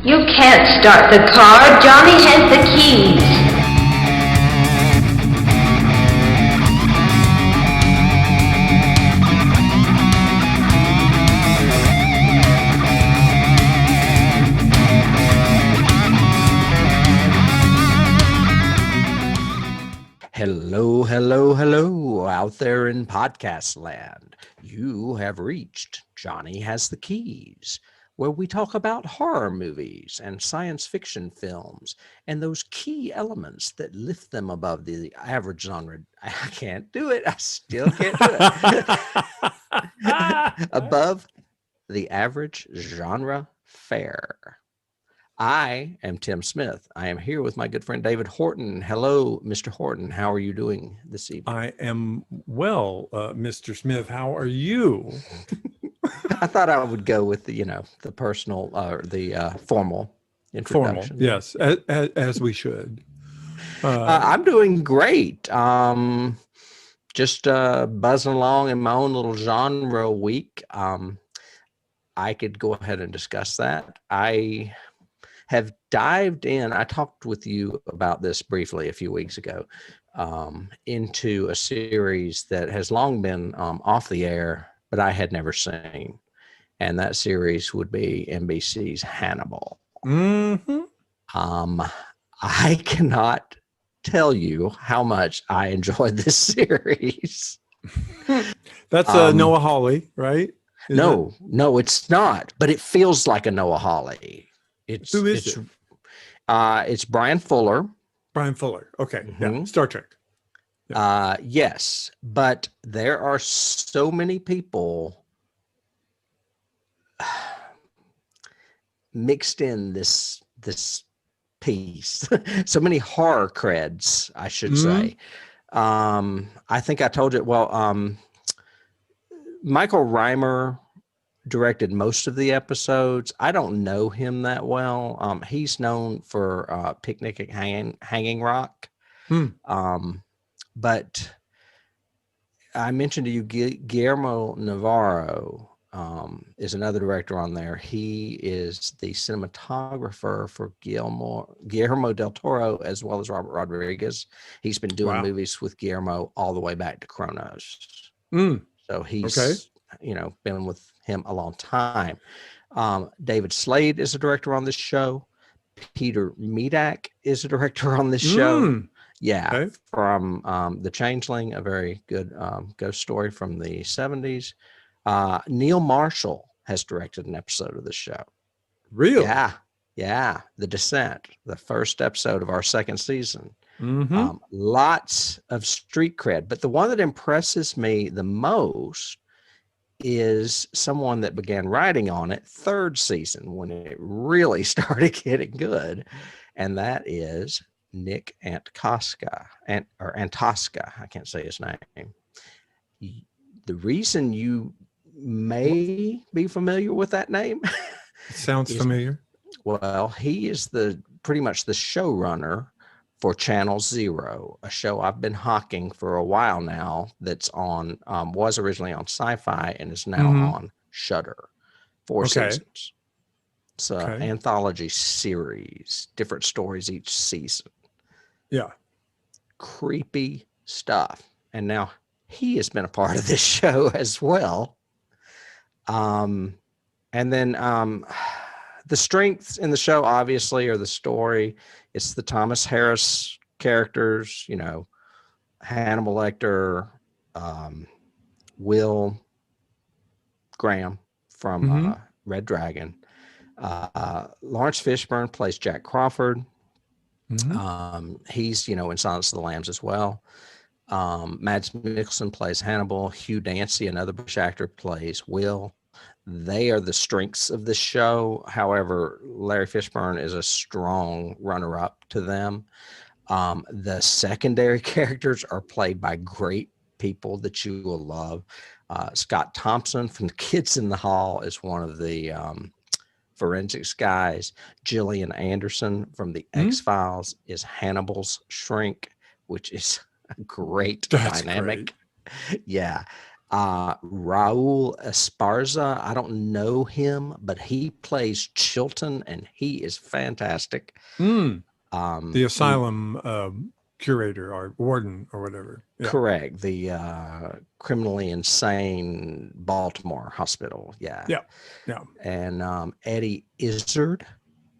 You can't start the car. Johnny has the keys. Hello, hello, hello, out there in podcast land. You have reached Johnny Has the Keys, where we talk about horror movies and science fiction films and those key elements that lift them above the average genre. I can't do it. I still can't do it. Above the average genre fare. I am Tim Smith. I am here with my good friend David Horton. Hello, Mr. Horton. How are you doing this evening? I am well, Mr. Smith. How are you? I thought I would go with the personal, the formal introduction. Formal, yes, as we should. I'm doing great. Just buzzing along in my own little genre week. I could go ahead and discuss that. I have dived in. I talked with you about this briefly a few weeks ago, into a series that has long been off the air, but I had never seen. And that series would be NBC's Hannibal. Mm-hmm. I cannot tell you how much I enjoyed this series. That's Noah Hawley, right? No, it's not. But it feels like a Noah Hawley. Who is it? It's Brian Fuller. Brian Fuller. Okay. Mm-hmm. Yeah. Star Trek. Yeah. Yes, but there are so many people mixed in this piece. So many horror creds, I should say. I think I told you. Well, Michael Reimer directed most of the episodes. I don't know him that well. He's known for Picnic at Hanging Rock. But I mentioned to you Guillermo Navarro is another director on there. He is the cinematographer for Guillermo del Toro as well as Robert Rodriguez. He's been doing movies with Guillermo all the way back to Kronos. So he's been with him a long time. David Slade is a director on this show. Peter Medak is a director on this show. Yeah, from The Changeling, a very good ghost story from the 70s. Neil Marshall has directed an episode of this show. Really? Yeah. The Descent, the first episode of our second season. Lots of street cred, but the one that impresses me the most is someone that began writing on it third season when it really started getting good, and that is Nick Antosca. I can't say his name. The reason you may be familiar with that name, it sounds familiar. Well, he is pretty much the showrunner for Channel Zero, a show I've been hawking for a while now. That's on was originally on Sci-Fi and is now on Shudder. 4 seasons. It's an anthology series, different stories each season. Yeah, creepy stuff. And now he has been a part of this show as well. And then the strengths in the show obviously are the story. It's the Thomas Harris characters, Hannibal Lecter, Will Graham from Red Dragon. Lawrence Fishburne plays Jack Crawford. He's, in Silence of the Lambs as well. Mads Mikkelsen plays Hannibal. Hugh Dancy, another British actor, plays Will. They are the strengths of the show. However, Larry Fishburne is a strong runner-up to them. The secondary characters are played by great people that you will love. Scott Thompson from The Kids in the Hall is one of the forensics guys. Gillian Anderson from The X-Files is Hannibal's shrink, which is a great dynamic. Great. Yeah. Raul Esparza. I don't know him, but he plays Chilton, and he is fantastic. The And asylum curator or warden or whatever. Yeah. correct, the criminally insane Baltimore hospital. Yeah. Yeah. And Eddie Izzard,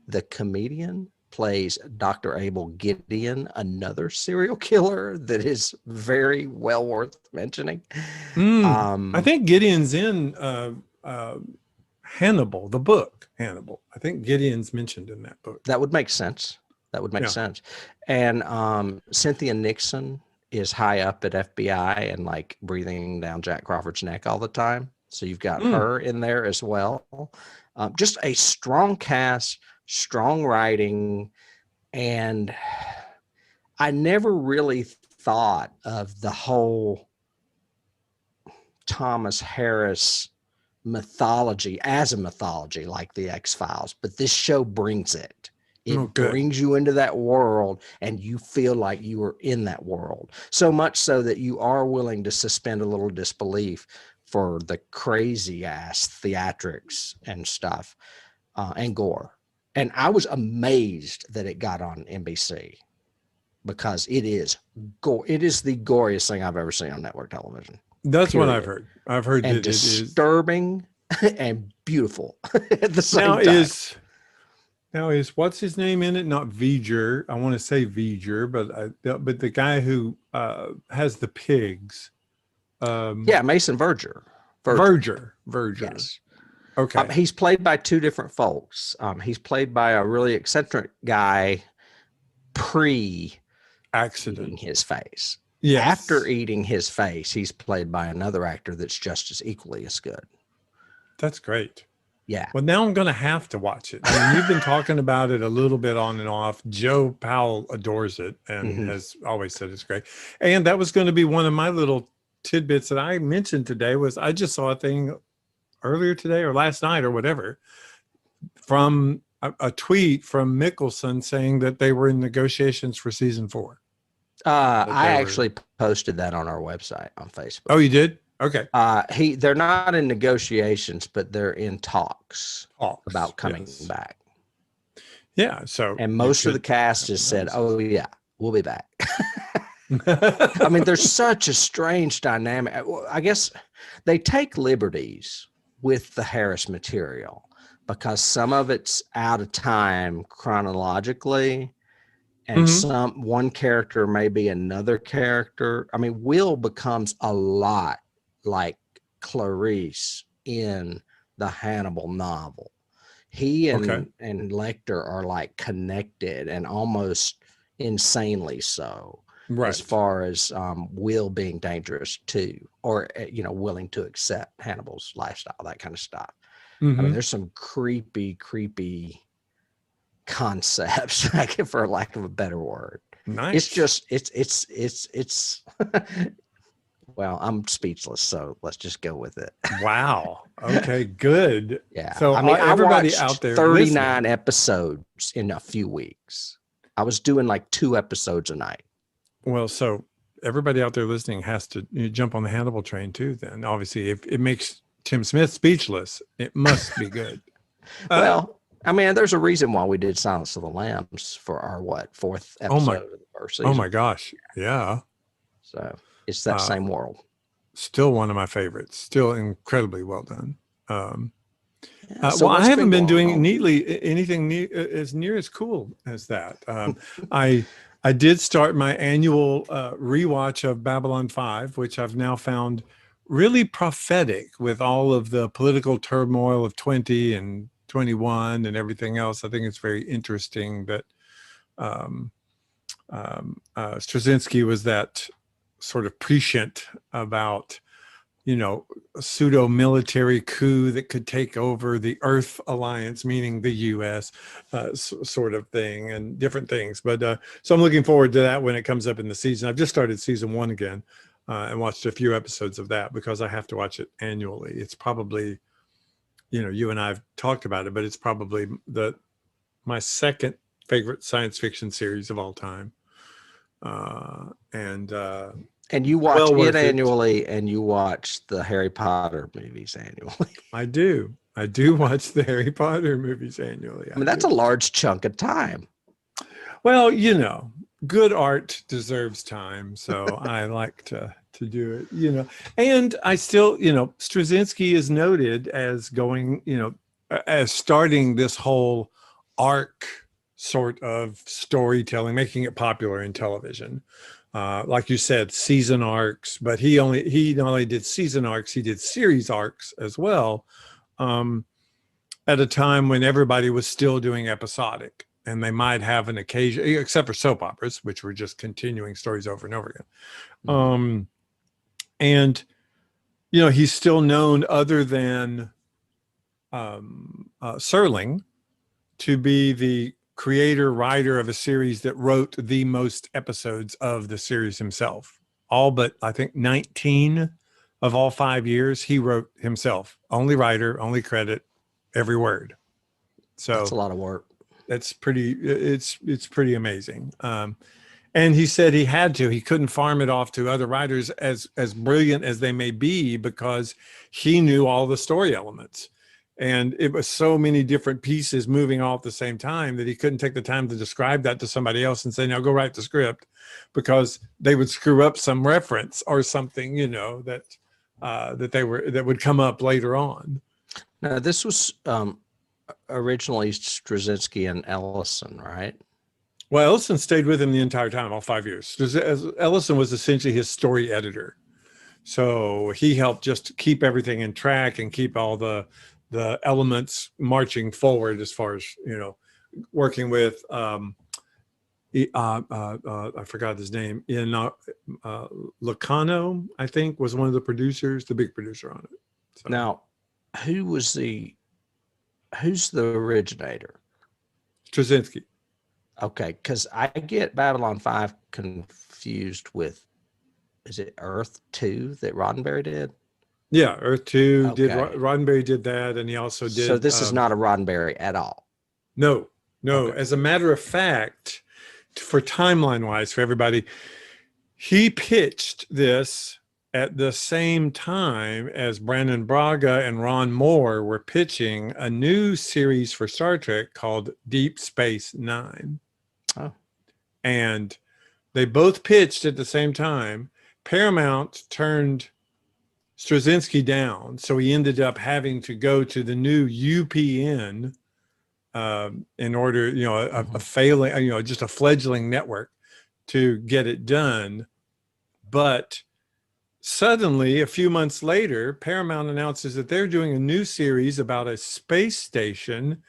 the comedian, plays Dr. Abel Gideon, another serial killer that is very well worth mentioning. I think Gideon's in Hannibal, the book Hannibal. I think Gideon's mentioned in that book. That would make sense. That would make sense. And Cynthia Nixon is high up at FBI and like breathing down Jack Crawford's neck all the time. So you've got her in there as well. Just a strong cast, strong writing. And I never really thought of the whole Thomas Harris mythology as a mythology like the X-Files, but this show brings it. It brings you into that world and you feel like you are in that world. So much so that you are willing to suspend a little disbelief for the crazy ass theatrics and stuff and gore. And I was amazed that it got on NBC because it is the goriest thing I've ever seen on network television. That's what I've heard. I've heard and that disturbing and beautiful at the same now time. Now is what's his name in it? Not V'ger. I want to say V'ger, but the guy who has the pigs. Mason Verger. Verger. Yes. Okay. He's played by two different folks. He's played by a really eccentric guy accident eating his face. Yes. After eating his face, he's played by another actor that's just as equally as good. That's great. Yeah. Well, now I'm going to have to watch it. I mean, you've been talking about it a little bit on and off. Joe Powell adores it and has always said it's great. And that was going to be one of my little tidbits that I mentioned today was I just saw a thing earlier today or last night or whatever from a tweet from Mickelson saying that they were in negotiations for season 4. I actually posted that on our website on Facebook. Oh, you did? Okay. They're not in negotiations, but they're in talks about coming back. Yeah. So, and most of the cast has said, "Oh yeah, we'll be back." I mean, there's such a strange dynamic. I guess they take liberties with the Harris material because some of it's out of time chronologically. And one character may be another character. I mean, Will becomes a lot like Clarice in the Hannibal novel. He and Lecter are like connected and almost insanely so, as far as Will being dangerous too, or willing to accept Hannibal's lifestyle, that kind of stuff. I mean, there's some creepy concepts, for lack of a better word. Nice. It's just it's well, I'm speechless, so let's just go with it. Wow. Okay, good. Yeah. So I mean, everybody I watched out there 39 listening. episodes in a few weeks. I was doing like 2 episodes a night. Well, so everybody out there listening has to jump on the Hannibal train too. Then obviously, if it makes Tim Smith speechless, it must be good. Well, I mean, there's a reason why we did Silence of the Lambs for our 4th episode of the first season. Oh my gosh. Yeah. So it's that same world. Still one of my favorites. Still incredibly well done. So I haven't been doing anything as near as cool as that. I did start my annual rewatch of Babylon 5, which I've now found really prophetic with all of the political turmoil of 20 and 21 and everything else. I think it's very interesting that Straczynski was that sort of prescient about, a pseudo military coup that could take over the Earth Alliance, meaning the U.S. Sort of thing and different things. But so I'm looking forward to that when it comes up in the season. I've just started season 1 again and watched a few episodes of that because I have to watch it annually. It's probably, you and I have talked about it, but it's probably my second favorite science fiction series of all time. And you watch Well it worth it. annually, and you watch the Harry Potter movies annually. I do. I do watch the Harry Potter movies annually. I mean, that's a large chunk of time. Well, good art deserves time, so I like to do it, And I still, Straczynski is noted as going, as starting this whole arc sort of storytelling, making it popular in television. Like you said, season arcs, but he not only did season arcs, he did series arcs as well. At a time when everybody was still doing episodic, and they might have an occasion, except for soap operas, which were just continuing stories over and over again. Mm-hmm. And he's still known, other than Serling, to be the creator writer of a series that wrote the most episodes of the series himself. All but, I think, 19 of all 5 years he wrote himself. Only writer, only credit, every word. So that's a lot of work. It's pretty amazing. And he said he couldn't farm it off to other writers, as brilliant as they may be, because he knew all the story elements. And it was so many different pieces moving all at the same time that he couldn't take the time to describe that to somebody else and say, now go write the script, because they would screw up some reference or something, that would come up later on. Now, this was originally Straczynski and Ellison, right? Well, Ellison stayed with him the entire time, all 5 years. Ellison was essentially his story editor. So he helped just keep everything in track and keep all the elements marching forward, as far as, working with, I forgot his name, Locano, I think, was one of the producers, the big producer on it. So. Now, who's the originator? Straczynski. Okay, because I get Babylon 5 confused with, is it Earth 2 that Roddenberry did? Yeah, Earth 2 Okay. did. Roddenberry did that, and he also did. So this is not a Roddenberry at all. No. Okay. As a matter of fact, for timeline-wise, for everybody, he pitched this at the same time as Brandon Braga and Ron Moore were pitching a new series for Star Trek called Deep Space Nine. Oh. And they both pitched at the same time. Paramount turned Straczynski down, so he ended up having to go to the new UPN in order, a failing, just a fledgling network, to get it done. But suddenly, a few months later, Paramount announces that they're doing a new series about a space station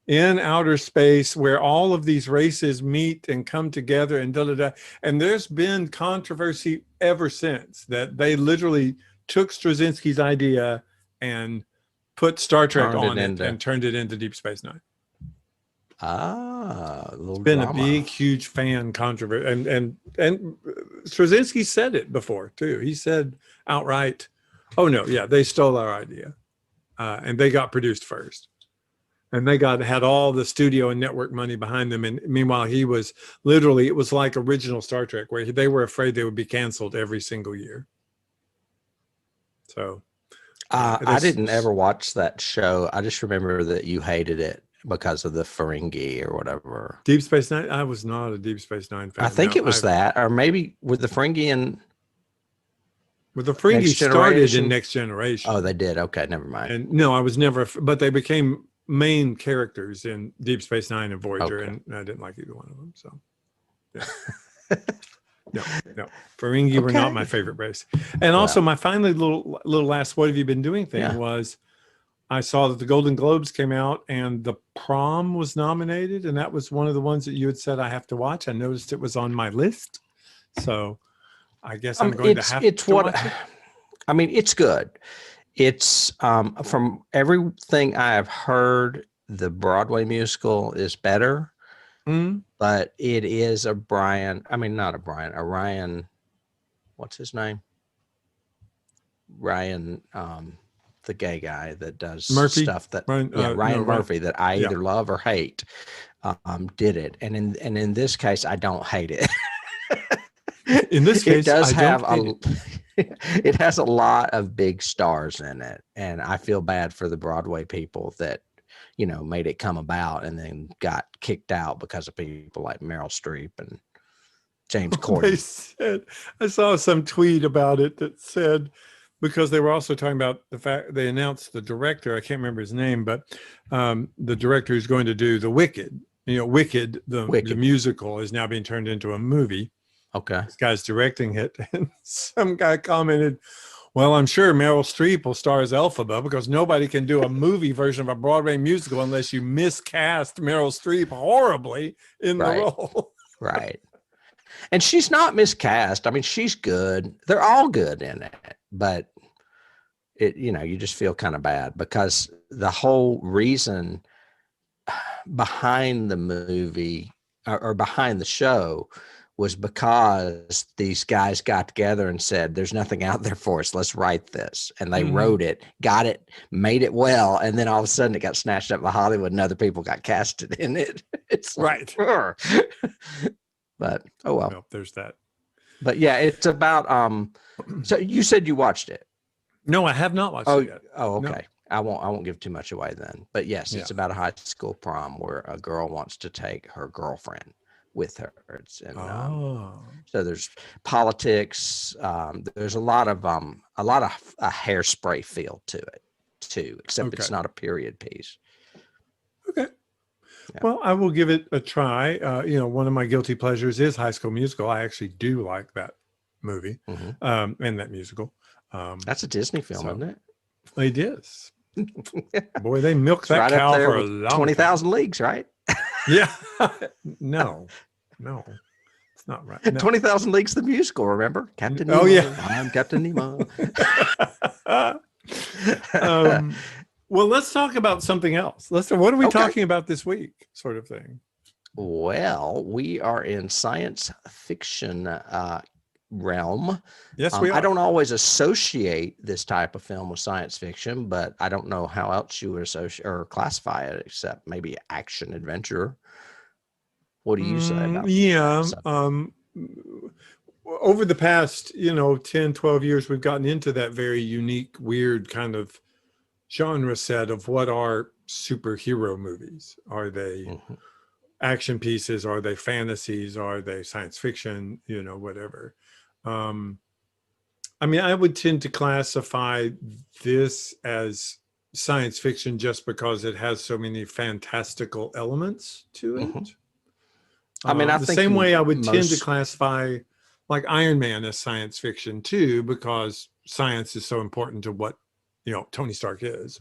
in outer space where all of these races meet and come together and da-da-da. And there's been controversy ever since that they literally took Straczynski's idea and put Star Trek on it and turned it into Deep Space Nine. Ah, a little It's been drama. a big, huge fan controversy. And Straczynski said it before, too. He said outright, oh, no, yeah, they stole our idea. And they got produced first. And they had all the studio and network money behind them. And meanwhile, he was literally, it was like original Star Trek, where they were afraid they would be canceled every single year. So I didn't ever watch that show. I just remember that you hated it because of the Ferengi or whatever. Deep Space Nine? I was not a Deep Space Nine fan. I think it was that, or maybe with the Ferengi and... Well, the Ferengi started in Next Generation. Oh, they did? Okay, never mind. And no, I was never... But they became main characters in Deep Space Nine and Voyager, and I didn't like either one of them, so... Yeah. No. Ferengi were not my favorite race. And also, my finally little last "What have you been doing?" thing was, I saw that the Golden Globes came out and The Prom was nominated, and that was one of the ones that you had said I have to watch. I noticed it was on my list, so I guess I'm going to have to watch it. I mean, it's good. It's from everything I have heard, the Broadway musical is better. But it is a Ryan, what's his name? Ryan, the gay guy that does Murphy? stuff that, Ryan Murphy, that I either love or hate, did it. And in this case, I don't hate it. In this case, it does I have don't hate it. it has a lot of big stars in it, and I feel bad for the Broadway people that made it come about and then got kicked out because of people like Meryl Streep and James They Corden. said, I saw some tweet about it that said, because they were also talking about the fact they announced the director, I can't remember his name, but the director who's going to do the Wicked, Wicked, the musical, is now being turned into a movie. Okay. This guy's directing it. And some guy commented, well, I'm sure Meryl Streep will star as Elphaba because nobody can do a movie version of a Broadway musical unless you miscast Meryl Streep horribly in the role. Right. And she's not miscast. I mean, she's good. They're all good in it, but you just feel kind of bad because the whole reason behind the movie or behind the show was because these guys got together and said, there's nothing out there for us. Let's write this. And they wrote it, got it, made it well. And then all of a sudden it got snatched up by Hollywood and other people got casted in it. It's like, right. But, oh well, there's that. But yeah, it's about, so you said you watched it. No, I have not watched it yet. Oh, okay. No. I won't give too much away then. But yes, it's about a high school prom where a girl wants to take her girlfriend with her. So there's politics. There's a lot of a hairspray feel to it too, except it's not a period piece. Okay. Yeah. Well, I will give it a try. One of my guilty pleasures is High School Musical. I actually do like that movie and that musical. That's a Disney film, isn't it? It is. Boy, they milked that cow for a long 20,000 Leagues, right? Yeah. No, it's not right. No. 20,000 Leagues, the musical, remember? Captain Nemo. Oh, yeah. I'm Captain Nemo. Well, let's talk about something else. What are we talking about this week, sort of thing? Well, we are in science fiction realm. Yes, we are. I don't always associate this type of film with science fiction, but I don't know how else you would associate or classify it except maybe action adventure. What do you say about that? Over the past, 10, 12 years, we've gotten into that very unique, weird kind of genre set of what are superhero movies. Are they action pieces? Are they fantasies? Are they science fiction? Whatever. I would tend to classify this as science fiction just because it has so many fantastical elements to it. I think the same way I would tend to classify like Iron Man as science fiction too, because science is so important to what Tony Stark is,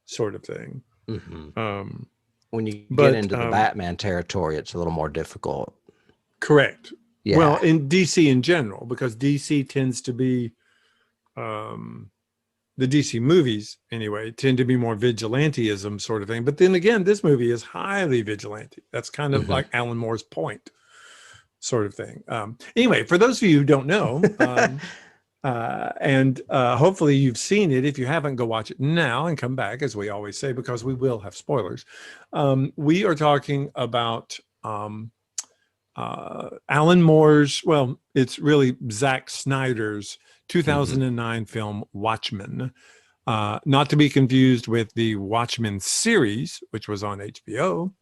sort of thing. When you get into the Batman territory, it's a little more difficult. Correct. Yeah. Well, in DC in general, because DC tends to be, the DC movies anyway, tend to be more vigilanteism sort of thing. But then again, this movie is highly vigilante. That's kind of like Alan Moore's point, sort of thing. Anyway, for those of you who don't know, and hopefully you've seen it. If you haven't, go watch it now and come back, as we always say, because we will have spoilers. We are talking about Alan Moore's, well, it's really Zack Snyder's 2009 film Watchmen, not to be confused with the Watchmen series, which was on HBO,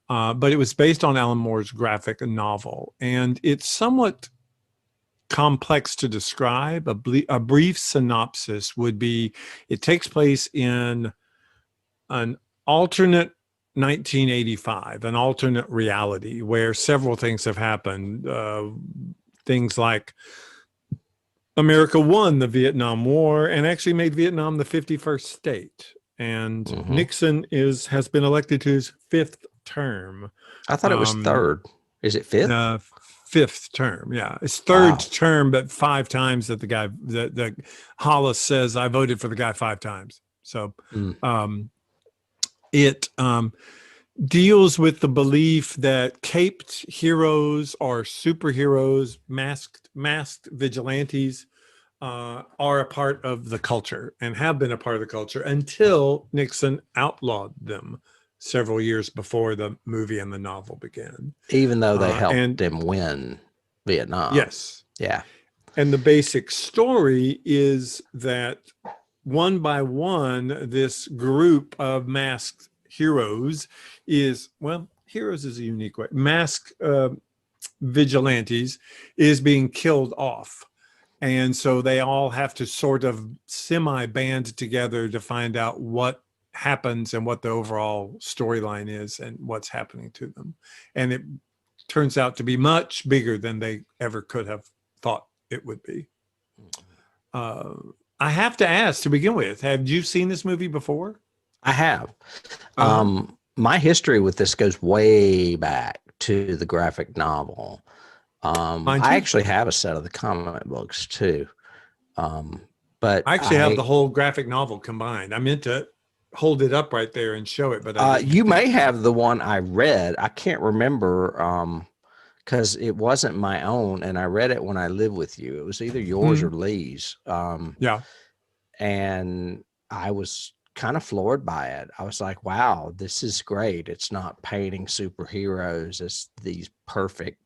but it was based on Alan Moore's graphic novel, and it's somewhat complex to describe. A brief synopsis would be, it takes place in an alternate 1985, an alternate reality where several things have happened. Things like America won the Vietnam War and actually made Vietnam the 51st state. And Nixon has been elected to his 5th term. I thought it was 3rd. Is it 5th? 5th term, yeah. It's 3rd term, but 5 times that the guy, that Hollis says, I voted for the guy 5 times. So it deals with the belief that caped heroes or superheroes, masked vigilantes, are a part of the culture and have been a part of the culture until Nixon outlawed them several years before the movie and the novel began. Even though they helped them win Vietnam. Yes. Yeah. And the basic story is that one by one, this group of masked heroes heroes is a unique way. Masked vigilantes is being killed off. And so they all have to sort of semi-band together to find out what happens and what the overall storyline is and what's happening to them. And it turns out to be much bigger than they ever could have thought it would be. I have to ask to begin with, have you seen this movie before? I have. My history with this goes way back to the graphic novel. I actually have a set of the comic books too. But I actually have the whole graphic novel combined. I meant to hold it up right there and show it, but you may have the one I read. I can't remember because it wasn't my own, and I read it when I lived with you. It was either yours or Lee's. Yeah. And I was kind of floored by it. I was like, wow, this is great. It's not painting superheroes as these perfect,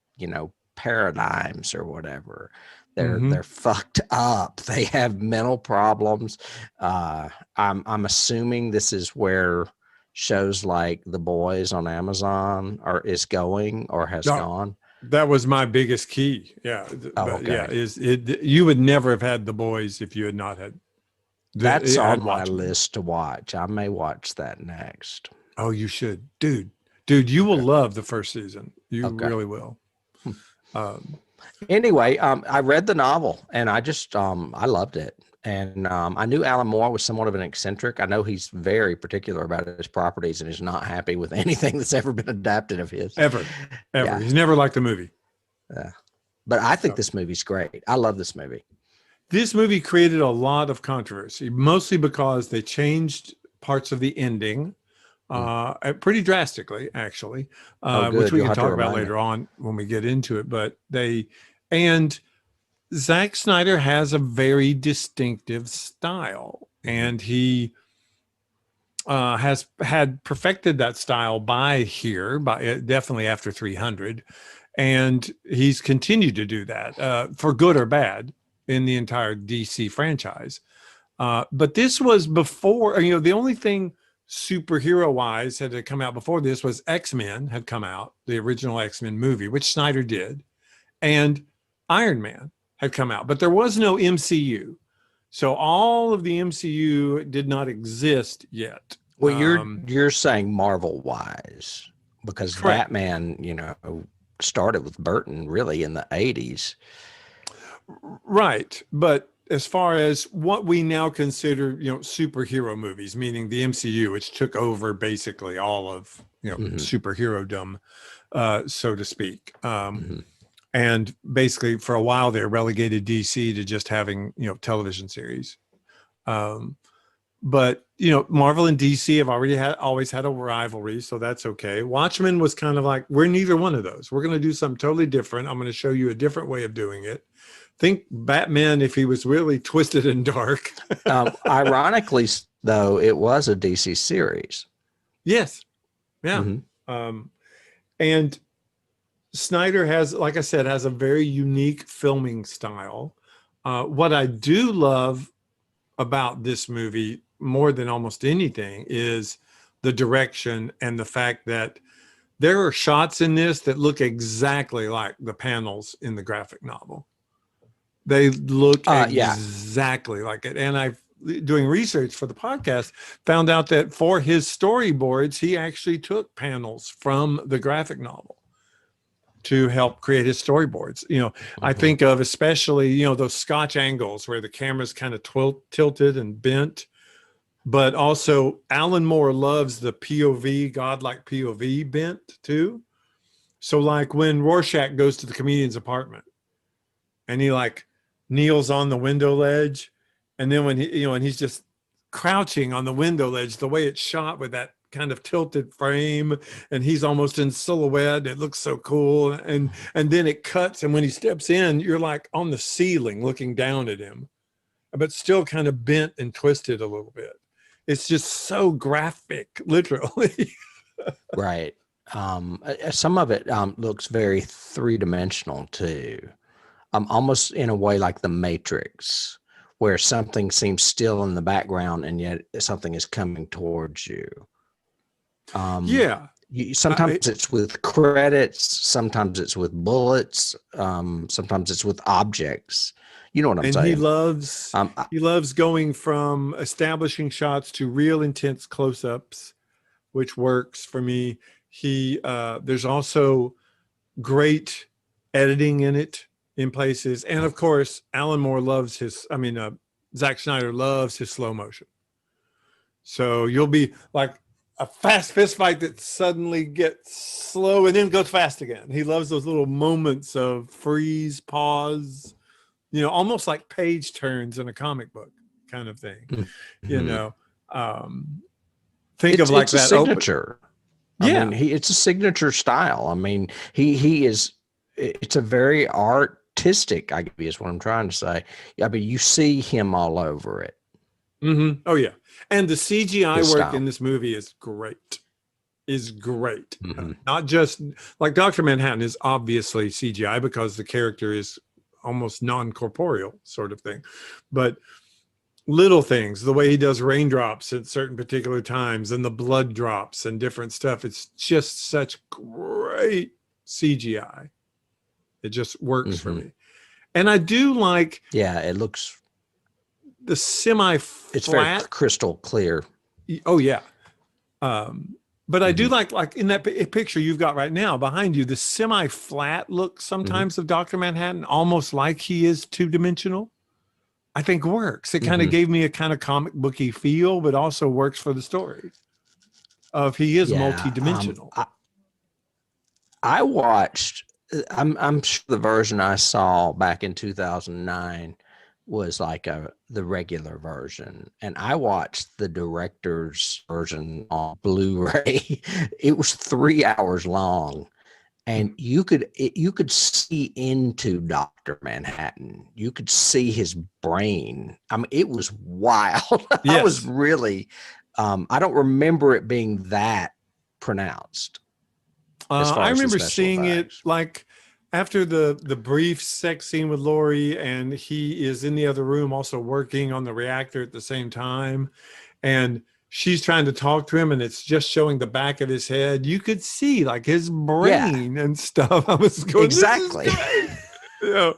paradigms or whatever. They're fucked up. They have mental problems. I'm assuming this is where shows like The Boys on Amazon is going or has gone. That was my biggest key. Yeah. You would never have had The Boys if you had not had. That's on my list to watch. I may watch that next. Oh, you should. Dude, you will love the first season. You really will. Anyway, I read the novel and I just, I loved it. And I knew Alan Moore was somewhat of an eccentric. I know he's very particular about his properties and is not happy with anything that's ever been adapted of his. Ever. Yeah. He's never liked the movie. Yeah. But I think this movie's great. I love this movie. This movie created a lot of controversy, mostly because they changed parts of the ending pretty drastically, actually, which we can talk about later on when we get into it. But and Zack Snyder has a very distinctive style, and he has had perfected that style by definitely after 300. And he's continued to do that for good or bad in the entire DC franchise. But this was before, the only thing superhero wise had to come out before this was X-Men had come out, the original X-Men movie, which Snyder did, and Iron Man had come out, but there was no MCU. So all of the MCU did not exist yet. Well, you're saying Marvel wise, because correct. Batman, started with Burton really in the 80s. Right. But as far as what we now consider, superhero movies, meaning the MCU, which took over basically all of, superhero-dom, so to speak. And basically for a while they relegated DC to just having, television series. But, Marvel and DC have always had a rivalry, so that's okay. Watchmen was kind of like, we're neither one of those. We're going to do something totally different. I'm going to show you a different way of doing it. Think Batman if he was really twisted and dark. Ironically, though, it was a DC series. Yes. Yeah. And Snyder has, like I said, has a very unique filming style. What I do love about this movie more than almost anything is the direction and the fact that there are shots in this that look exactly like the panels in the graphic novel. They look exactly like it. And doing research for the podcast, found out that for his storyboards, he actually took panels from the graphic novel to help create his storyboards. I think of especially, those Scotch angles where the camera's kind of tilted and bent, but also Alan Moore loves the POV, godlike POV bent too. So like when Rorschach goes to the comedian's apartment and he kneels on the window ledge, and then when and he's just crouching on the window ledge, the way it's shot with that kind of tilted frame, and he's almost in silhouette. It looks so cool. And then it cuts, and when he steps in, you're like on the ceiling looking down at him, but still kind of bent and twisted a little bit. It's just so graphic, literally. Right. Some of it looks very three-dimensional too. almost in a way like the Matrix, where something seems still in the background and yet something is coming towards you. Yeah. Sometimes it's with credits, sometimes it's with bullets, sometimes it's with objects. You know what I'm saying? He loves going from establishing shots to real intense close-ups, which works for me. There's also great editing in it in places, and of course, Zack Snyder loves his slow motion. So you'll be like a fast fist fight that suddenly gets slow and then goes fast again. He loves those little moments of freeze, pause, almost like page turns in a comic book kind of thing. Think of like it's that a signature. Yeah. I mean, it's a signature style. I mean, it's a very artistic, I guess is what I'm trying to say. I mean, you see him all over it. Mm-hmm. Oh yeah. And the CGI His work style. in this movie is great. Mm-hmm. Not just like Dr. Manhattan is obviously CGI because the character is almost non-corporeal sort of thing. But little things, the way he does raindrops at certain particular times and the blood drops and different stuff, it's just such great CGI. It just works for me. And I do like it looks the semi-flat. It's very crystal clear. Oh yeah. But I do like in that picture you've got right now behind you, the semi-flat look sometimes of Dr. Manhattan, almost like he is two-dimensional, I think works. It kind of gave me a kind of comic booky feel, but also works for the story of he is multi-dimensional. I watched, I'm sure the version I saw back in 2009 was like the regular version, and I watched the director's version on Blu-ray. It was 3 hours long, and you could see into Dr. Manhattan. You could see his brain. I mean, it was wild. Yes. I was really I don't remember it being that pronounced. I remember seeing it like after the brief sex scene with Laurie, and he is in the other room also working on the reactor at the same time, and she's trying to talk to him, and it's just showing the back of his head. You could see like his brain and stuff. I was going, exactly. Yeah.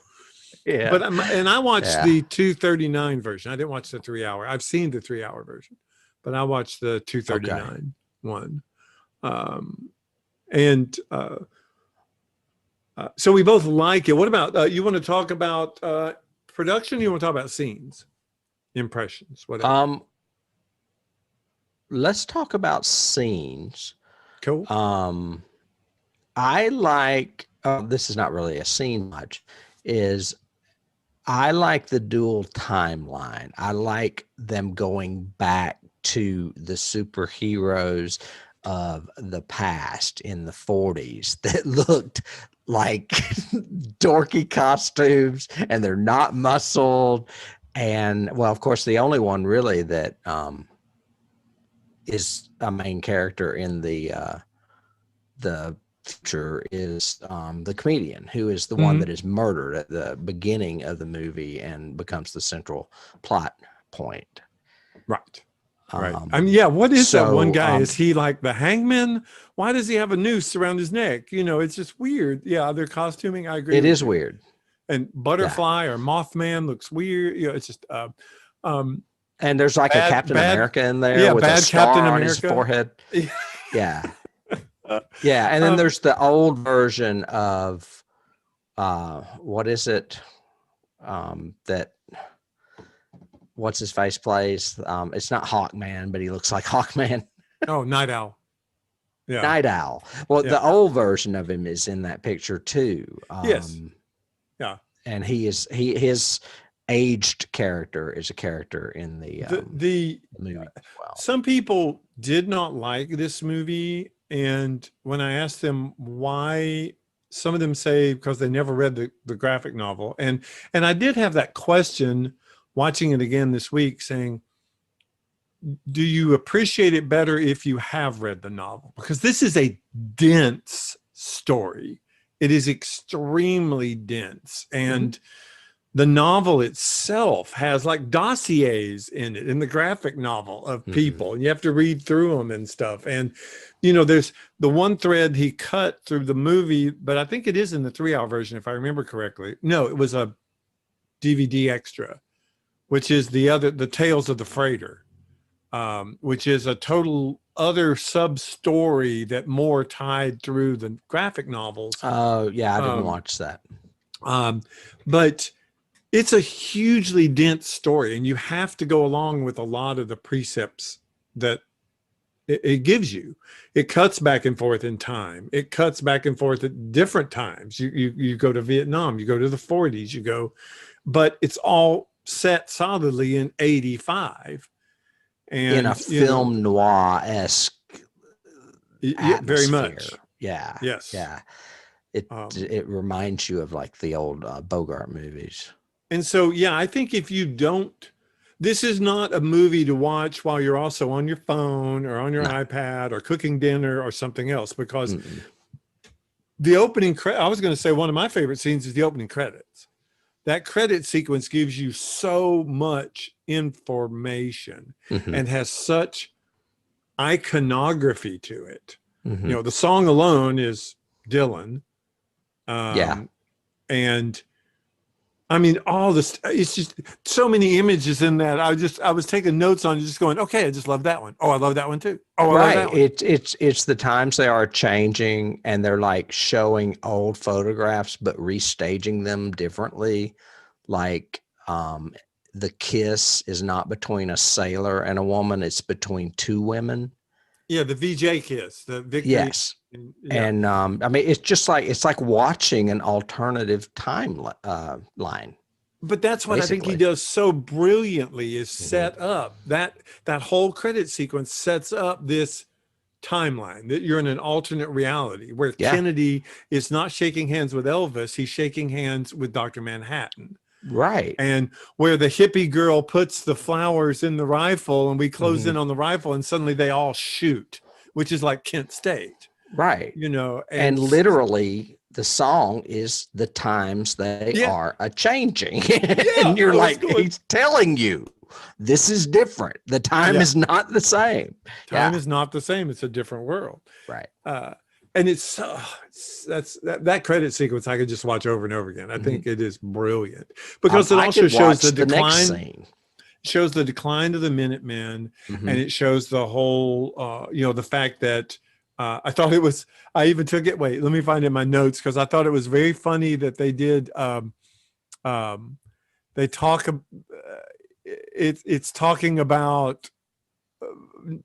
But I watched the 239 version. I didn't watch the 3 hour. I've seen the 3 hour version, but I watched the 239 one. So we both like it. What about you want to talk about production? You want to talk about scenes, impressions, whatever? Let's talk about scenes. Cool. I like this is not really a scene much, is I like the dual timeline. I like them going back to the superheroes of the past in the 40s that looked like dorky costumes, and they're not muscled. And well, of course, the only one really that is a main character in the future is the comedian, who is the one that is murdered at the beginning of the movie and becomes the central plot point. Right. Right. What is that one guy? Is he like the hangman? Why does he have a noose around his neck? It's just weird. Yeah, their costuming, I agree. It is weird. And Butterfly or Mothman looks weird. It's just and there's like a Captain America in there with a star on his forehead. Yeah. Yeah, and then there's the old version of what is it that what's his face plays? It's not Hawkman, but he looks like Hawkman. Oh, Night Owl. Yeah. Night Owl. Well, the old version of him is in that picture too. Yes. Yeah. And his aged character is a character in the movie as well. Some people did not like this movie, and when I asked them why, some of them say because they never read the graphic novel. And I did have that question watching it again this week, saying, do you appreciate it better if you have read the novel? Because this is a dense story. It is extremely dense. And the novel itself has like dossiers in it, in the graphic novel of people, and you have to read through them and stuff. And, you know, there's the one thread he cut through the movie, but I think it is in the 3-hour version, if I remember correctly. No, it was a DVD extra, which is the Tales of the Freighter, which is a total other sub story that more tied through the graphic novels. Oh, yeah, I didn't watch that. But it's a hugely dense story, and you have to go along with a lot of the precepts that it gives you. It cuts back and forth in time. It cuts back and forth at different times. You go to Vietnam, you go to the 40s, but it's all set solidly in 85. And in a film noir-esque atmosphere. Very much. Yeah. Yes. Yeah. It reminds you of like the old Bogart movies. And so, yeah, I think if you don't, this is not a movie to watch while you're also on your phone or on your iPad or cooking dinner or something else, because the opening I was going to say one of my favorite scenes is the opening credits. That credit sequence gives you so much information and has such iconography to it. You know, the song alone is Dylan. And I mean, all this, it's just so many images in that. I was taking notes on just going, okay, I just love that one. Oh, I love that one too. Oh, I love that one. It's the times they are changing, and they're like showing old photographs, but restaging them differently. Like, the kiss is not between a sailor and a woman. It's between two women. Yeah. The VJ kiss, the victory. Yes. And I mean, it's like watching an alternative line. But that's what basically I think he does so brilliantly is set up that whole credit sequence sets up this timeline that you're in an alternate reality where Kennedy is not shaking hands with Elvis. He's shaking hands with Dr. Manhattan. Right. And where the hippie girl puts the flowers in the rifle and we close in on the rifle and suddenly they all shoot, which is like Kent State. Right. You know, and literally the song is the times they are a-changing. And you're like, he's telling you this is different. The time is not the same. Time is not the same. It's a different world. Right. And that credit sequence I could just watch over and over again. I think it is brilliant because it also shows the decline. Shows the decline of the Minutemen, and it shows the whole, you know, the fact that I thought it was, I even took it, wait, let me find in my notes, because I thought it was very funny that they did, they talk, it's talking about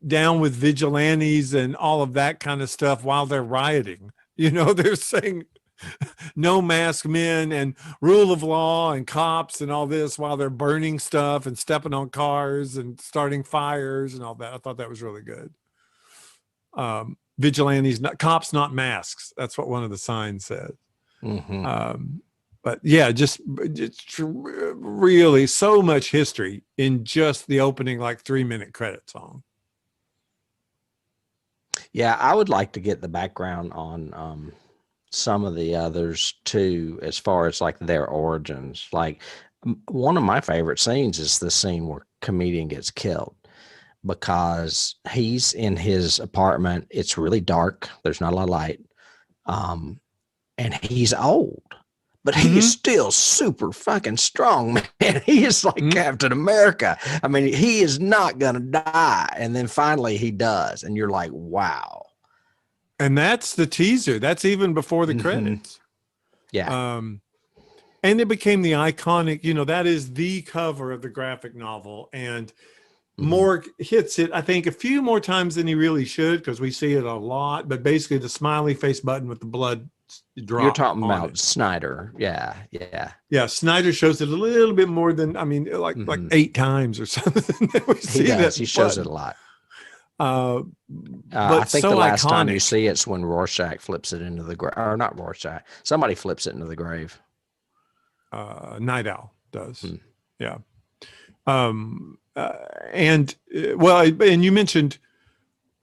down with vigilantes and all of that kind of stuff while they're rioting. You know, they're saying no mask men and rule of law and cops and all this while they're burning stuff and stepping on cars and starting fires and all that. I thought that was really good. Vigilantes, not cops, not masks. That's what one of the signs said. But yeah, just really so much history in just the opening, like 3-minute credit song. Yeah, I would like to get the background on some of the others too, as far as like their origins. Like one of my favorite scenes is the scene where comedian gets killed, because he's in his apartment. It's really dark. There's not a lot of light. And he's old, but he is still super fucking strong, man. He is like Captain America. I mean, he is not going to die. And then finally he does. And you're like, wow. And that's the teaser. That's even before the credits. Yeah. And it became the iconic, you know, that is the cover of the graphic novel. And Morg hits it, I think, a few more times than he really should, because we see it a lot. But basically, the smiley face button with the blood drop. You're talking about Snyder. Yeah. Yeah. Snyder shows it a little bit more than, I mean, like 8 times or something. We see that he shows it a lot. But I think so the last iconic. time you see it's when Rorschach flips it into the grave, or not Rorschach. Somebody flips it into the grave. Night Owl does. Yeah. And you mentioned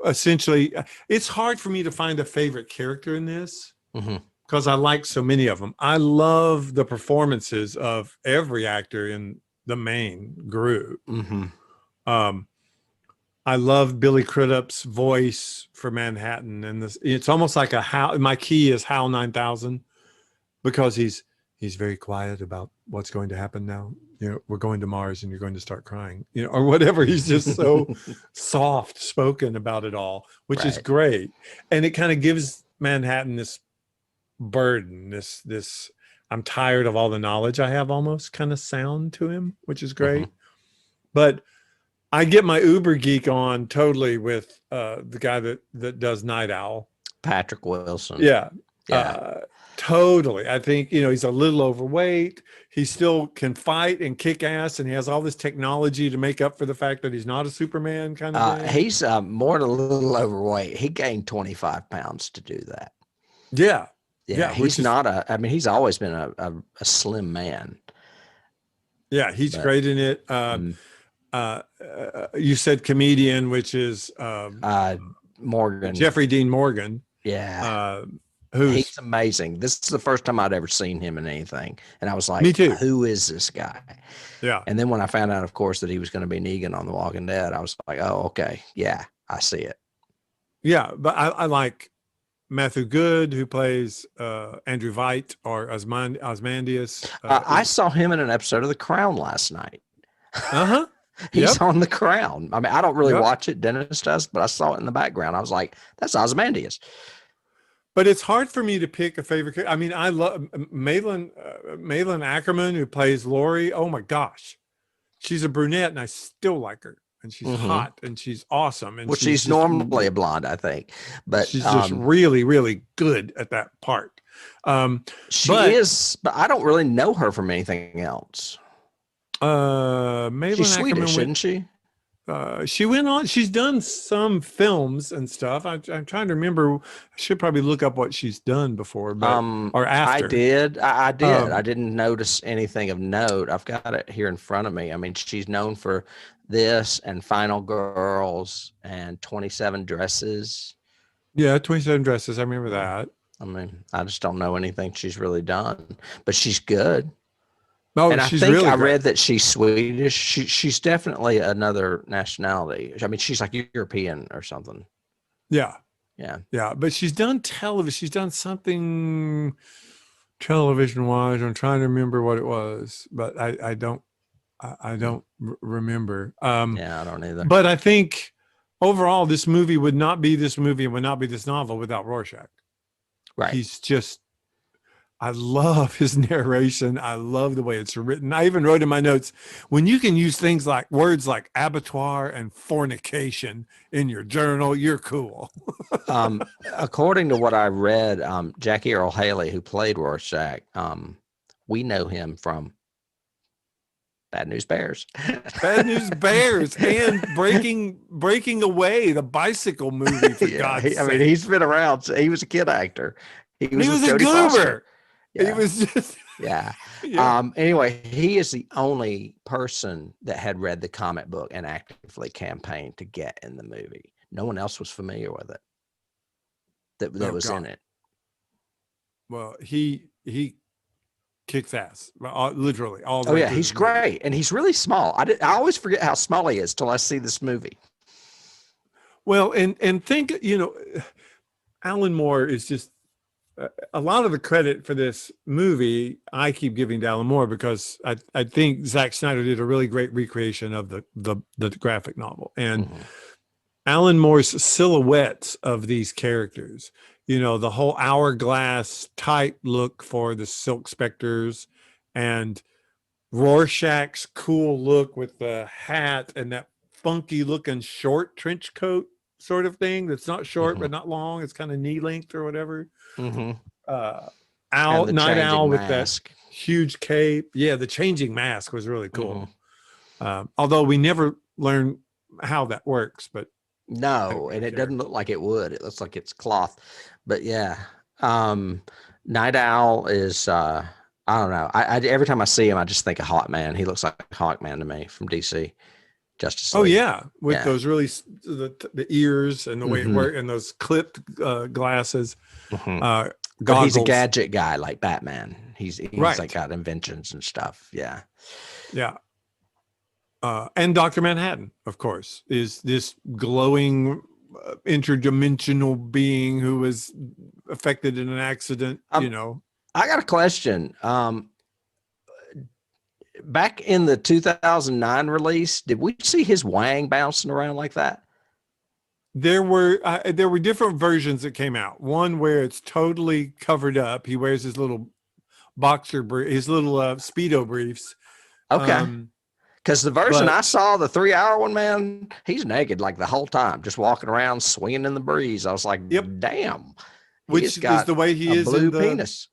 essentially, it's hard for me to find a favorite character in this, because I like so many of them. I love the performances of every actor in the main group. I love Billy Crudup's voice for Manhattan, and this, it's almost like a Hal. My key is Hal 9000, because he's very quiet about what's going to happen now. You know, we're going to Mars and you're going to start crying, you know, or whatever. He's just so soft spoken about it all, which is great. And it kind of gives Manhattan this burden, this I'm tired of all the knowledge I have almost kind of sound to him, which is great. But I get my Uber geek on totally with the guy that does Night Owl. Patrick Wilson. Yeah. Yeah. Totally. I think, you know, he's a little overweight. He still can fight and kick ass, and he has all this technology to make up for the fact that he's not a Superman kind of thing. He's more than a little overweight. He gained 25 pounds to do that. Yeah. Yeah. He's not I mean, he's always been a slim man. Yeah. He's great in it. You said comedian, which is Morgan. Jeffrey Dean Morgan. Yeah. He's amazing. This is the first time I'd ever seen him in anything. And I was like, me too. Who is this guy? Yeah. And then when I found out, of course, that he was going to be Negan on The Walking Dead, I was like, oh, okay. Yeah, I see it. Yeah. But I like Matthew Good, who plays Andrew Veidt or Ozymandias. I saw him in an episode of The Crown last night. He's on The Crown. I mean, I don't really watch it. Dennis does, but I saw it in the background. I was like, that's Ozymandias. But it's hard for me to pick a favorite character. I mean, I love Malin Ackerman, who plays Lori. Oh my gosh, she's a brunette, and I still like her. And she's hot, and she's awesome. And she's normally a blonde, I think. But she's just really, really good at that part. She is, but I don't really know her from anything else. She's Swedish, isn't she? She went on. She's done some films and stuff. I'm trying to remember. I should probably look up what she's done before, but or after. I did. I didn't notice anything of note. I've got it here in front of me. I mean, she's known for this and Final Girls and 27 Dresses. Yeah, 27 Dresses. I remember that. I mean, I just don't know anything she's really done, but she's good. Oh, and I she's think really I great. read that she's Swedish. She's definitely another nationality. I mean, she's like European or something. Yeah. Yeah. Yeah. But she's done television. She's done something television wise. I'm trying to remember what it was, but I don't remember. Yeah, I don't either. But I think overall, this movie would not be this movie and would not be this novel without Rorschach. Right. He's just, I love his narration. I love the way it's written. I even wrote in my notes, when you can use things like words like abattoir and fornication in your journal, you're cool. According to what I read, Jackie Earle Haley, who played Rorschach, we know him from Bad News Bears. Bad News Bears and Breaking Away, the bicycle movie, for God's sake. I mean, he's been around. He was a kid actor. He was a goober. Yeah. He was just yeah. Yeah. Anyway, he is the only person that had read the comic book and actively campaigned to get in the movie. No one else was familiar with it. That was in it. Well, he kicks ass, literally. All the oh way yeah, through he's the movie. great, and he's really small. I always forget how small he is till I see this movie. Well, and think, you know, Alan Moore is just a lot of the credit for this movie I keep giving to Alan Moore, because I think Zack Snyder did a really great recreation of the graphic novel, and Alan Moore's silhouettes of these characters, you know, the whole hourglass type look for the Silk Spectres, and Rorschach's cool look with the hat and that funky looking short trench coat sort of thing that's not short but not long, it's kind of knee length or whatever. Night Owl with that huge cape. Yeah, the changing mask was really cool. Although we never learn how that works, but no, and it doesn't look like it would. It looks like it's cloth. But yeah, Night Owl is I don't know. I every time I see him, I just think of Hawkman. He looks like Hawkman to me from DC. Justice League. Oh yeah, with those really the ears and the way it works, and those clipped glasses. But he's a goggles. gadget guy like Batman. He's Right. like got inventions and stuff. Yeah. Yeah. And Dr. Manhattan, of course, is this glowing interdimensional being who was affected in an accident, I got a question. Back in the 2009 release, did we see his wang bouncing around like that? There were different versions that came out. One where it's totally covered up. He wears his little his little Speedo briefs. Okay. Because the version but- I saw, the 3-hour one, man, he's naked like the whole time, just walking around, swinging in the breeze. I was like, Yep. damn. Which is the way he is blue in the penis.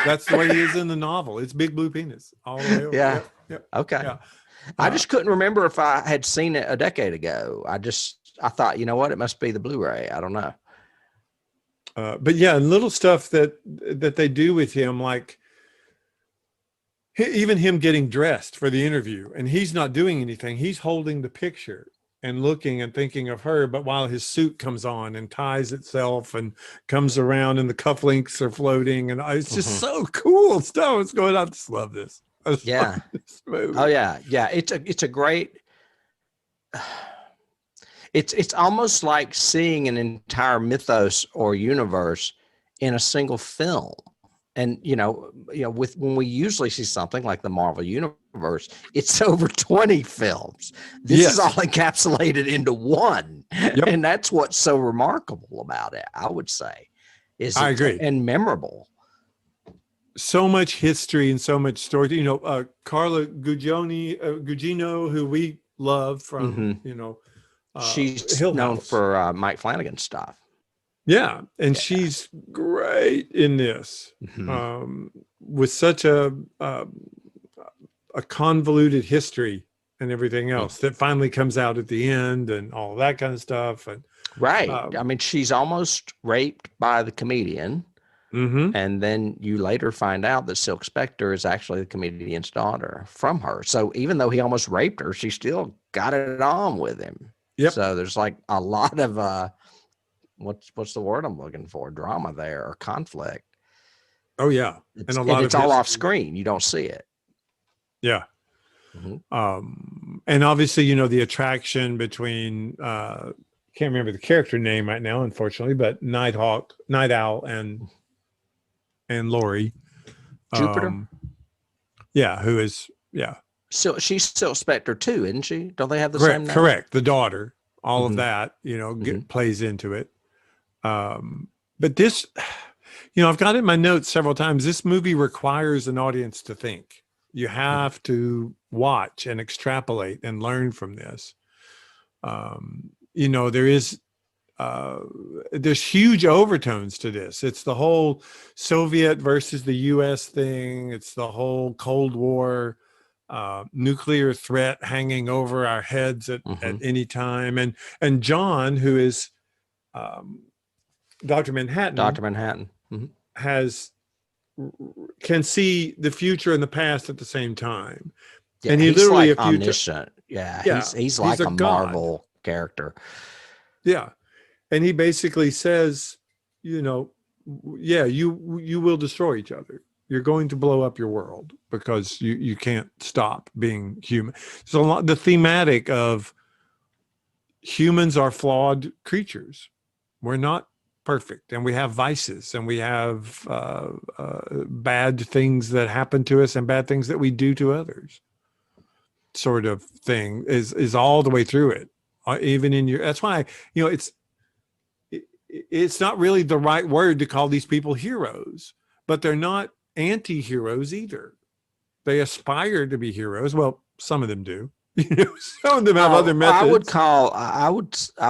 That's the way he is in the novel. It's big blue penis all the way over. Yeah. Yep. Okay. Yeah. I just couldn't remember if I had seen it a decade ago. I thought, you know what? It must be the Blu-ray. I don't know. But yeah, and little stuff that they do with him, like even him getting dressed for the interview, and he's not doing anything. He's holding the picture and looking and thinking of her, but while his suit comes on and ties itself and comes around and the cufflinks are floating, and it's just so cool stuff. What's going on? I just love this. Yeah. This movie. Oh yeah. Yeah. It's a great, it's almost like seeing an entire mythos or universe in a single film. And, when we usually see something like the Marvel Universe, it's over 20 films. This is all encapsulated into one. Yep. And that's what's so remarkable about it, I would say. I agree. And memorable. So much history and so much story. Carla Gugino, who we love from, she's Hill known House. for Mike Flanagan stuff. Yeah, and she's great in this, with such a convoluted history and everything else that finally comes out at the end and all that kind of stuff. And right, I mean, she's almost raped by the comedian, and then you later find out that Silk Spectre is actually the comedian's daughter from her. So even though he almost raped her, she still got it on with him. Yep. So there's like a lot of what's the word I'm looking for? Drama there, or conflict. Oh yeah, and it's all off screen. You don't see it. Yeah. And obviously, the attraction between can't remember the character name right now, unfortunately, but Night Owl, and Lori Jupiter. Who is So she's Silk Spectre too, isn't she? Don't they have the same name? Correct. The daughter. All of that, plays into it. But this, I've got it in my notes several times. This movie requires an audience to think. You have to watch and extrapolate and learn from this. There's huge overtones to this. It's the whole Soviet versus the U.S. thing. It's the whole Cold War, nuclear threat hanging over our heads at any time. And John, who is Dr. Manhattan, can see the future and the past at the same time. Yeah, and he's literally like omniscient. He's like a Marvel character. Yeah. And he basically says, you will destroy each other. You're going to blow up your world because you can't stop being human. So the thematic of humans are flawed creatures. We're not perfect, and we have vices, and we have bad things that happen to us and bad things that we do to others. Sort of thing is all the way through it. Even in that's why it's not really the right word to call these people heroes, but they're not anti-heroes either. They aspire to be heroes. Well, some of them do. Some of them have other methods. I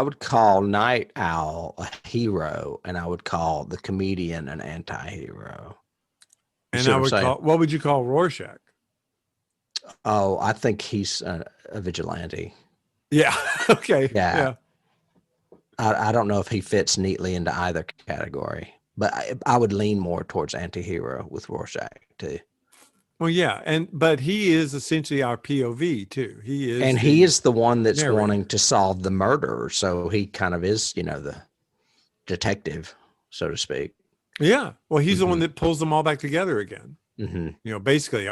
would call Night Owl a hero, and I would call the comedian an anti-hero. And what would you call Rorschach? Oh, I think he's a vigilante. Yeah. Okay. Yeah. I don't know if he fits neatly into either category, but I would lean more towards anti-hero with Rorschach too. Well, yeah, but he is essentially our POV too. He is the one that's wanting to solve the murder, so he kind of is, the detective, so to speak. Yeah. Well, he's the one that pulls them all back together again. Basically,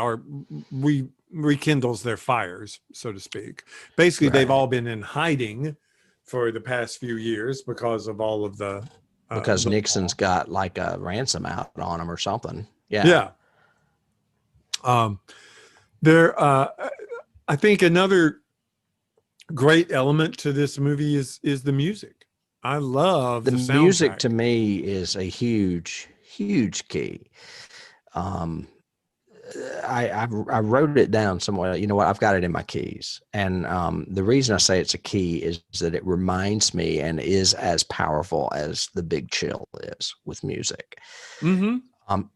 rekindles their fires, so to speak. Basically, they've all been in hiding for the past few years because of all of the because Nixon's got like a ransom out on him or something. Yeah. I think another great element to this movie is the music. I love the music. soundtrack. To me is a huge key. I wrote it down somewhere. You know what? I've got it in my keys. And the reason I say it's a key is that it reminds me and is as powerful as The Big Chill is with music.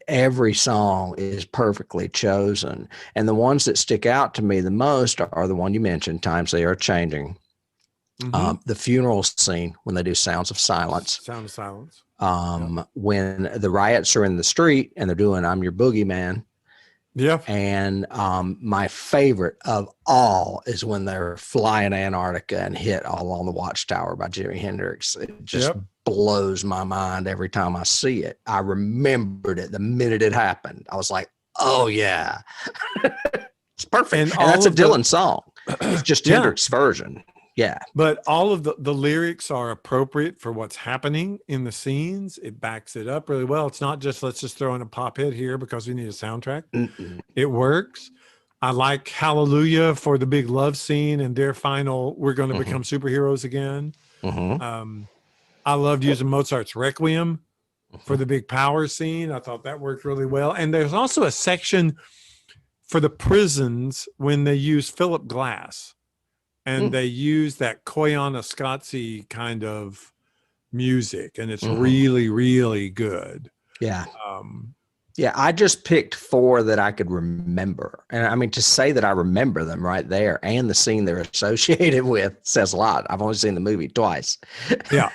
Every song is perfectly chosen. And the ones that stick out to me the most are the one you mentioned, Times They Are Changing. The funeral scene when they do Sounds of Silence. Sound of Silence. When the riots are in the street and they're doing I'm Your Boogeyman. Yeah. And my favorite of all is when they're flying Antarctica and hit All on the Watchtower by Jimi Hendrix. It just blows my mind every time I see it. I remembered it the minute it happened. I was like, oh, yeah. It's perfect. And that's a Dylan song. It's just Hendrix's version. Yeah. But all of the lyrics are appropriate for what's happening in the scenes. It backs it up really well. It's not just, let's just throw in a pop hit here because we need a soundtrack. It works. I like Hallelujah for the big love scene and their final, we're going to become superheroes again. I loved using Mozart's Requiem for the big power scene. I thought that worked really well. And there's also a section for the prisons when they use Philip Glass. And they use that Koyaanisqatsi kind of music, and it's really, really good. Yeah. Yeah, I just picked 4 that I could remember. And I mean, to say that I remember them right there and the scene they're associated with says a lot. I've only seen the movie twice. Yeah.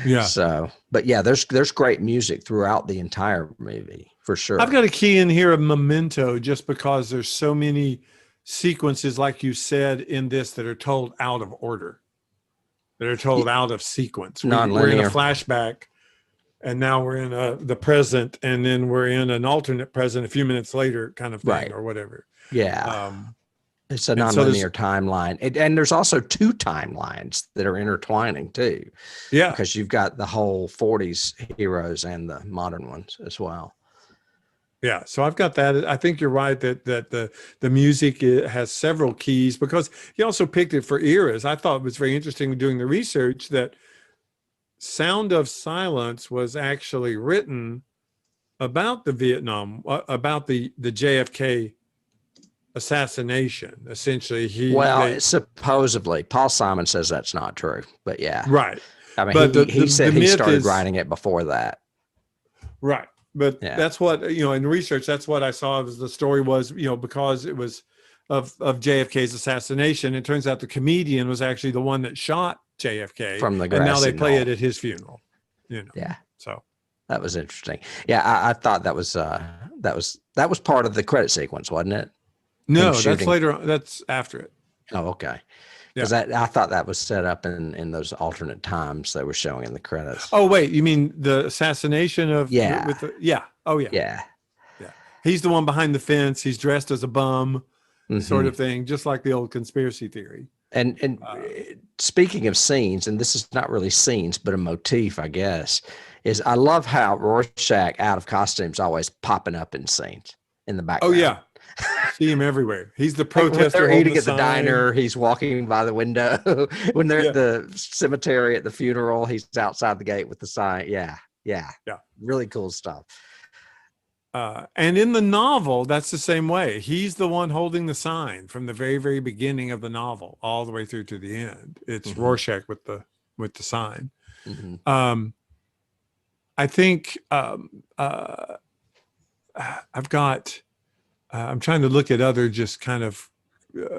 Yeah. So, but yeah, there's great music throughout the entire movie for sure. I've got a key in here of Memento just because there's so many sequences, like you said, in this that are told out of order, that are told out of sequence. We're in a flashback, and now we're in the present, and then we're in an alternate present a few minutes later kind of thing, or whatever. Yeah. It's a nonlinear timeline. And there's also 2 timelines that are intertwining too. Yeah. Because you've got the whole 40s heroes and the modern ones as well. Yeah, so I've got that. I think you're right that the music has several keys because he also picked it for eras. I thought it was very interesting doing the research that Sound of Silence was actually written about the Vietnam, about the JFK assassination. Essentially, supposedly Paul Simon says that's not true, but yeah, right. I mean, but he said he started writing it before that, right. But that's what, in research, that's what I saw as the story was, because it was of JFK's assassination. It turns out the comedian was actually the one that shot JFK from the and now they play it at his funeral. Yeah. So that was interesting. Yeah. I thought that was part of the credit sequence, wasn't it? No, that's later on. That's after it. Oh, okay. Because I thought that was set up in those alternate times they were showing in the credits. Oh, wait, you mean the assassination of? Yeah. Oh, yeah. Yeah. Yeah. He's the one behind the fence. He's dressed as a bum, sort of thing, just like the old conspiracy theory. And speaking of scenes, and this is not really scenes, but a motif, I guess, is I love how Rorschach out of costume's always popping up in scenes in the background. Oh, yeah. See him everywhere. He's the protester. They're eating at the diner. He's walking by the window. When they're at the cemetery at the funeral, he's outside the gate with the sign. Yeah. Really cool stuff. And in the novel, that's the same way. He's the one holding the sign from the very, very beginning of the novel all the way through to the end. It's Rorschach with the sign. I think I've got. I'm trying to look at other just kind of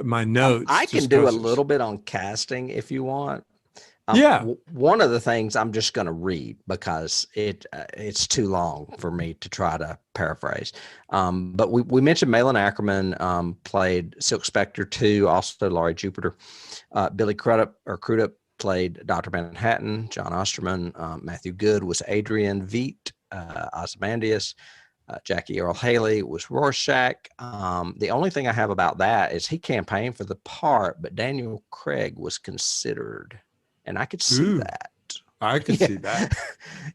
my notes. I can do a little bit on casting if you want. One of the things I'm just going to read because it's too long for me to try to paraphrase. But we mentioned Malin Ackerman played Silk Spectre 2, also Laurie Jupiter. Billy Crudup played Dr. Manhattan. John Osterman, Matthew Good was Adrian Veidt. Ozymandias. Jackie Earle Haley was Rorschach. The only thing I have about that is he campaigned for the part, but Daniel Craig was considered, and I could see Ooh, that. I could see that.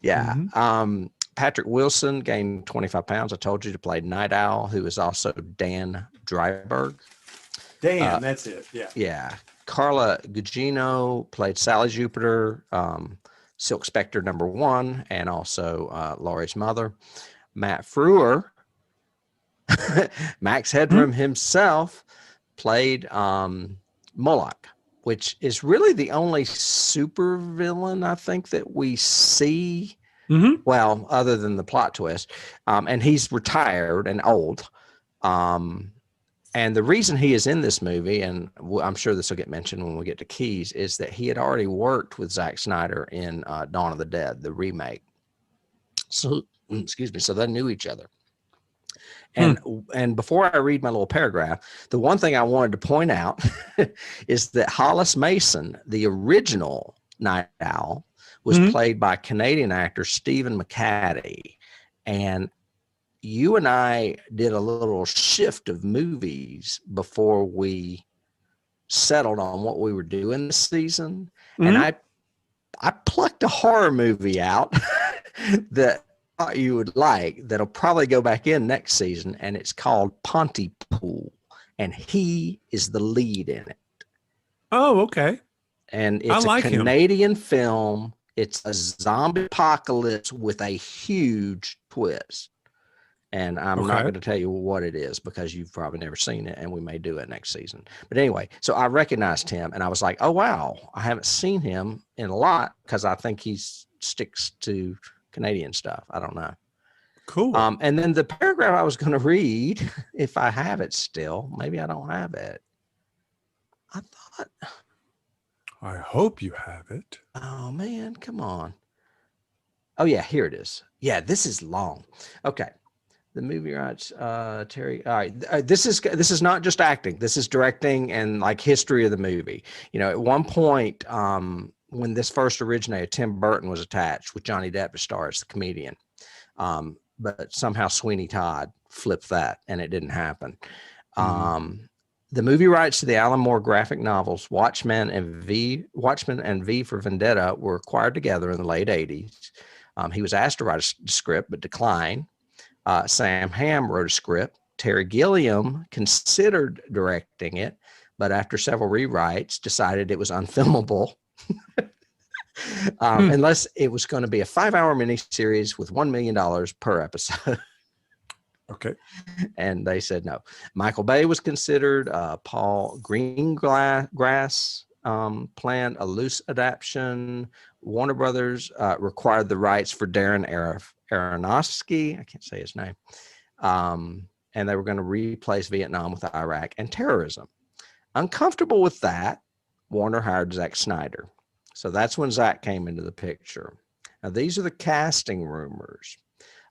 Yeah. Mhm. Patrick Wilson gained 25 pounds. I told you, to play Night Owl, who is also Dan Dryberg. Dan, that's it. Yeah. Yeah. Carla Gugino played Sally Jupiter, Silk Spectre #1, and also Laurie's mother. Matt Frewer, Max Headroom himself, played Moloch, which is really the only super villain I think that we see. Well, other than the plot twist. And he's retired and old. And the reason he is in this movie, and I'm sure this will get mentioned when we get to Keys, is that he had already worked with Zack Snyder in Dawn of the Dead, the remake. So, excuse me. So they knew each other. And before I read my little paragraph, the one thing I wanted to point out is that Hollis Mason, the original Night Owl, was played by Canadian actor Stephen McCaddy. And you and I did a little shift of movies before we settled on what we were doing this season. And I plucked a horror movie out that you would like, that'll probably go back in next season, and it's called Pontypool, and he is the lead in it. Oh, okay. And it's a Canadian film. It's a zombie apocalypse with a huge twist. And I'm not going to tell you what it is because you've probably never seen it, and we may do it next season. But anyway, so I recognized him, and I was like, oh, wow, I haven't seen him in a lot because I think he sticks to Canadian stuff. I don't know. Cool. And then the paragraph I was going to read, if I have it still, maybe I don't have it. I hope you have it. Oh, man, come on. Oh, yeah, here it is. Yeah, this is long. Okay. The movie rights, Terry. All right, this is not just acting. This is directing and like history of the movie. You know, at one point, when this first originated, Tim Burton was attached with Johnny Depp to star as the comedian, but somehow Sweeney Todd flipped that, and it didn't happen. The movie rights to the Alan Moore graphic novels Watchmen and V for Vendetta were acquired together in the late '80s. He was asked to write a script, but declined. Sam Hamm wrote a script. Terry Gilliam considered directing it, but after several rewrites, decided it was unfilmable unless it was going to be a 5-hour miniseries with $1 million per episode. Okay. And they said no. Michael Bay was considered. Paul Greengrass planned a loose adaptation. Warner Brothers required the rights for Darren Aronofsky. I can't say his name. And they were going to replace Vietnam with Iraq and terrorism. Uncomfortable with that, Warner hired Zack Snyder. So that's when Zack came into the picture. Now, these are the casting rumors.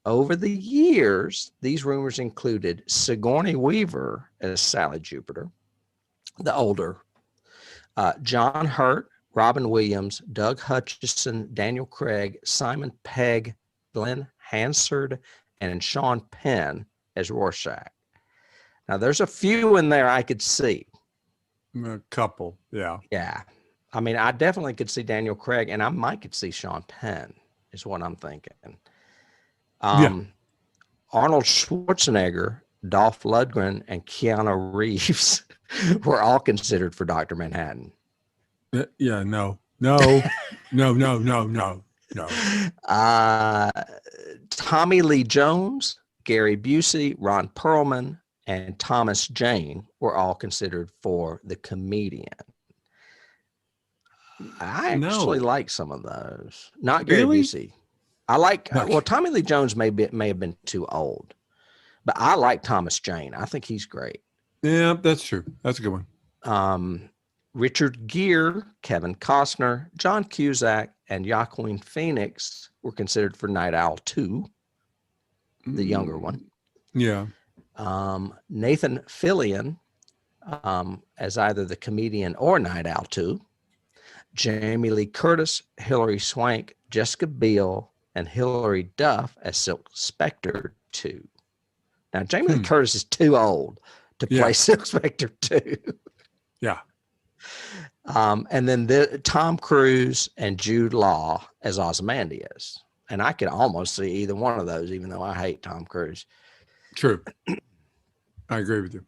Over the years, these rumors included Sigourney Weaver as Sally Jupiter, the older, John Hurt, Robin Williams, Doug Hutchison, Daniel Craig, Simon Pegg, Glenn Hansard, and Sean Penn as Rorschach. Now, there's a few in there I could see. A couple, yeah. Yeah. I mean, I definitely could see Daniel Craig, and I might could see Sean Penn, is what I'm thinking. Arnold Schwarzenegger, Dolph Lundgren, and Keanu Reeves were all considered for Dr. Manhattan. Yeah, no. Tommy Lee Jones, Gary Busey, Ron Perlman, and Thomas Jane were all considered for the comedian. I actually like some of those. Not Gary Busey. I like, well, Tommy Lee Jones may have been too old, but I like Thomas Jane. I think he's great. Yeah, that's true. That's a good one. Richard Gere, Kevin Costner, John Cusack, and Joaquin Phoenix were considered for Night Owl 2, the younger one. Yeah. Nathan Fillion as either the comedian or Night Owl 2. Jamie Lee Curtis, Hilary Swank, Jessica Biel, and Hilary Duff as Silk Spectre 2. Now, Jamie Lee Curtis is too old to play Silk Spectre 2. Yeah. And then Tom Cruise and Jude Law as Ozymandias. And I could almost see either one of those, even though I hate Tom Cruise. True. I agree with you.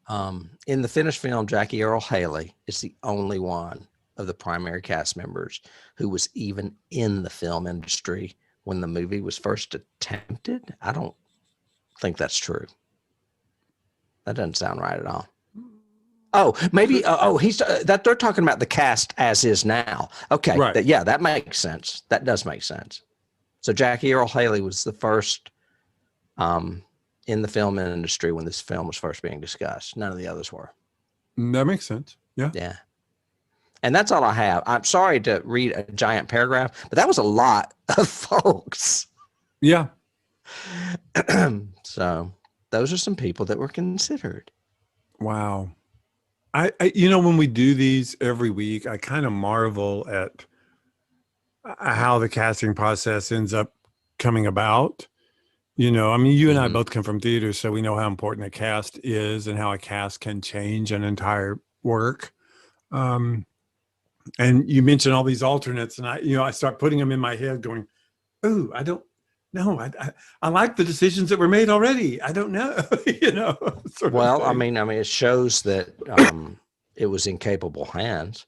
In the finished film, Jackie Earle Haley is the only one of the primary cast members who was even in the film industry when the movie was first attempted. I don't think that's true. That doesn't sound right at all. Oh, maybe. He's that they're talking about the cast as is now. Okay, right. That makes sense. That does make sense. So Jackie Earle Haley was the first in the film industry when this film was first being discussed. None of the others were. That makes sense. Yeah. Yeah. And that's all I have. I'm sorry to read a giant paragraph, but that was a lot of folks. Yeah. So those are some people that were considered. Wow. I when we do these every week, I kind of marvel at how the casting process ends up coming about. You and I both come from theater, so we know how important a cast is and how a cast can change an entire work. And you mentioned all these alternates, and I start putting them in my head going, "Ooh, I don't know. I like the decisions that were made already. I don't know." Well, I mean, it shows that it was in capable hands.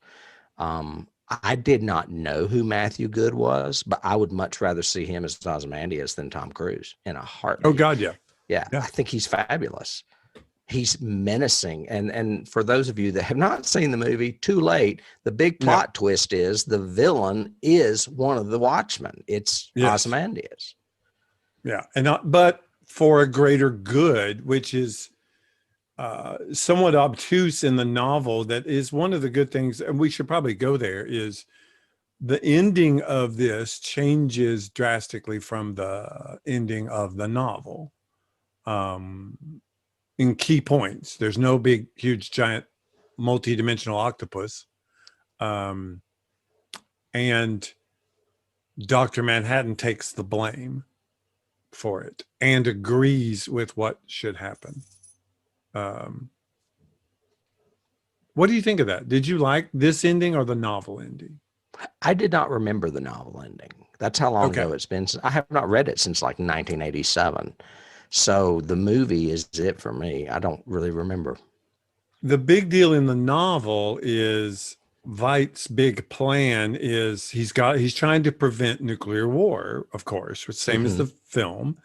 I did not know who Matthew Good was, but I would much rather see him as Ozymandias than Tom Cruise in a heartbeat. Oh God, yeah. Yeah. I think he's fabulous. He's menacing. And for those of you that have not seen the movie, too late. The big plot twist is the villain is one of the Watchmen. It's Ozymandias. Yeah. But for a greater good, which is somewhat obtuse in the novel. That is one of the good things, and we should probably go there, is the ending of this changes drastically from the ending of the novel. In key points, there's no big, huge, giant, multi-dimensional octopus. And Dr. Manhattan takes the blame for it and agrees with what should happen. What do you think of that? Did you like this ending or the novel ending? I did not remember the novel ending. That's how long ago it's been. I have not read it since like 1987. So the movie is it for me. I don't really remember. The big deal in the novel is Veidt's big plan is he's trying to prevent nuclear war, of course, same as the film.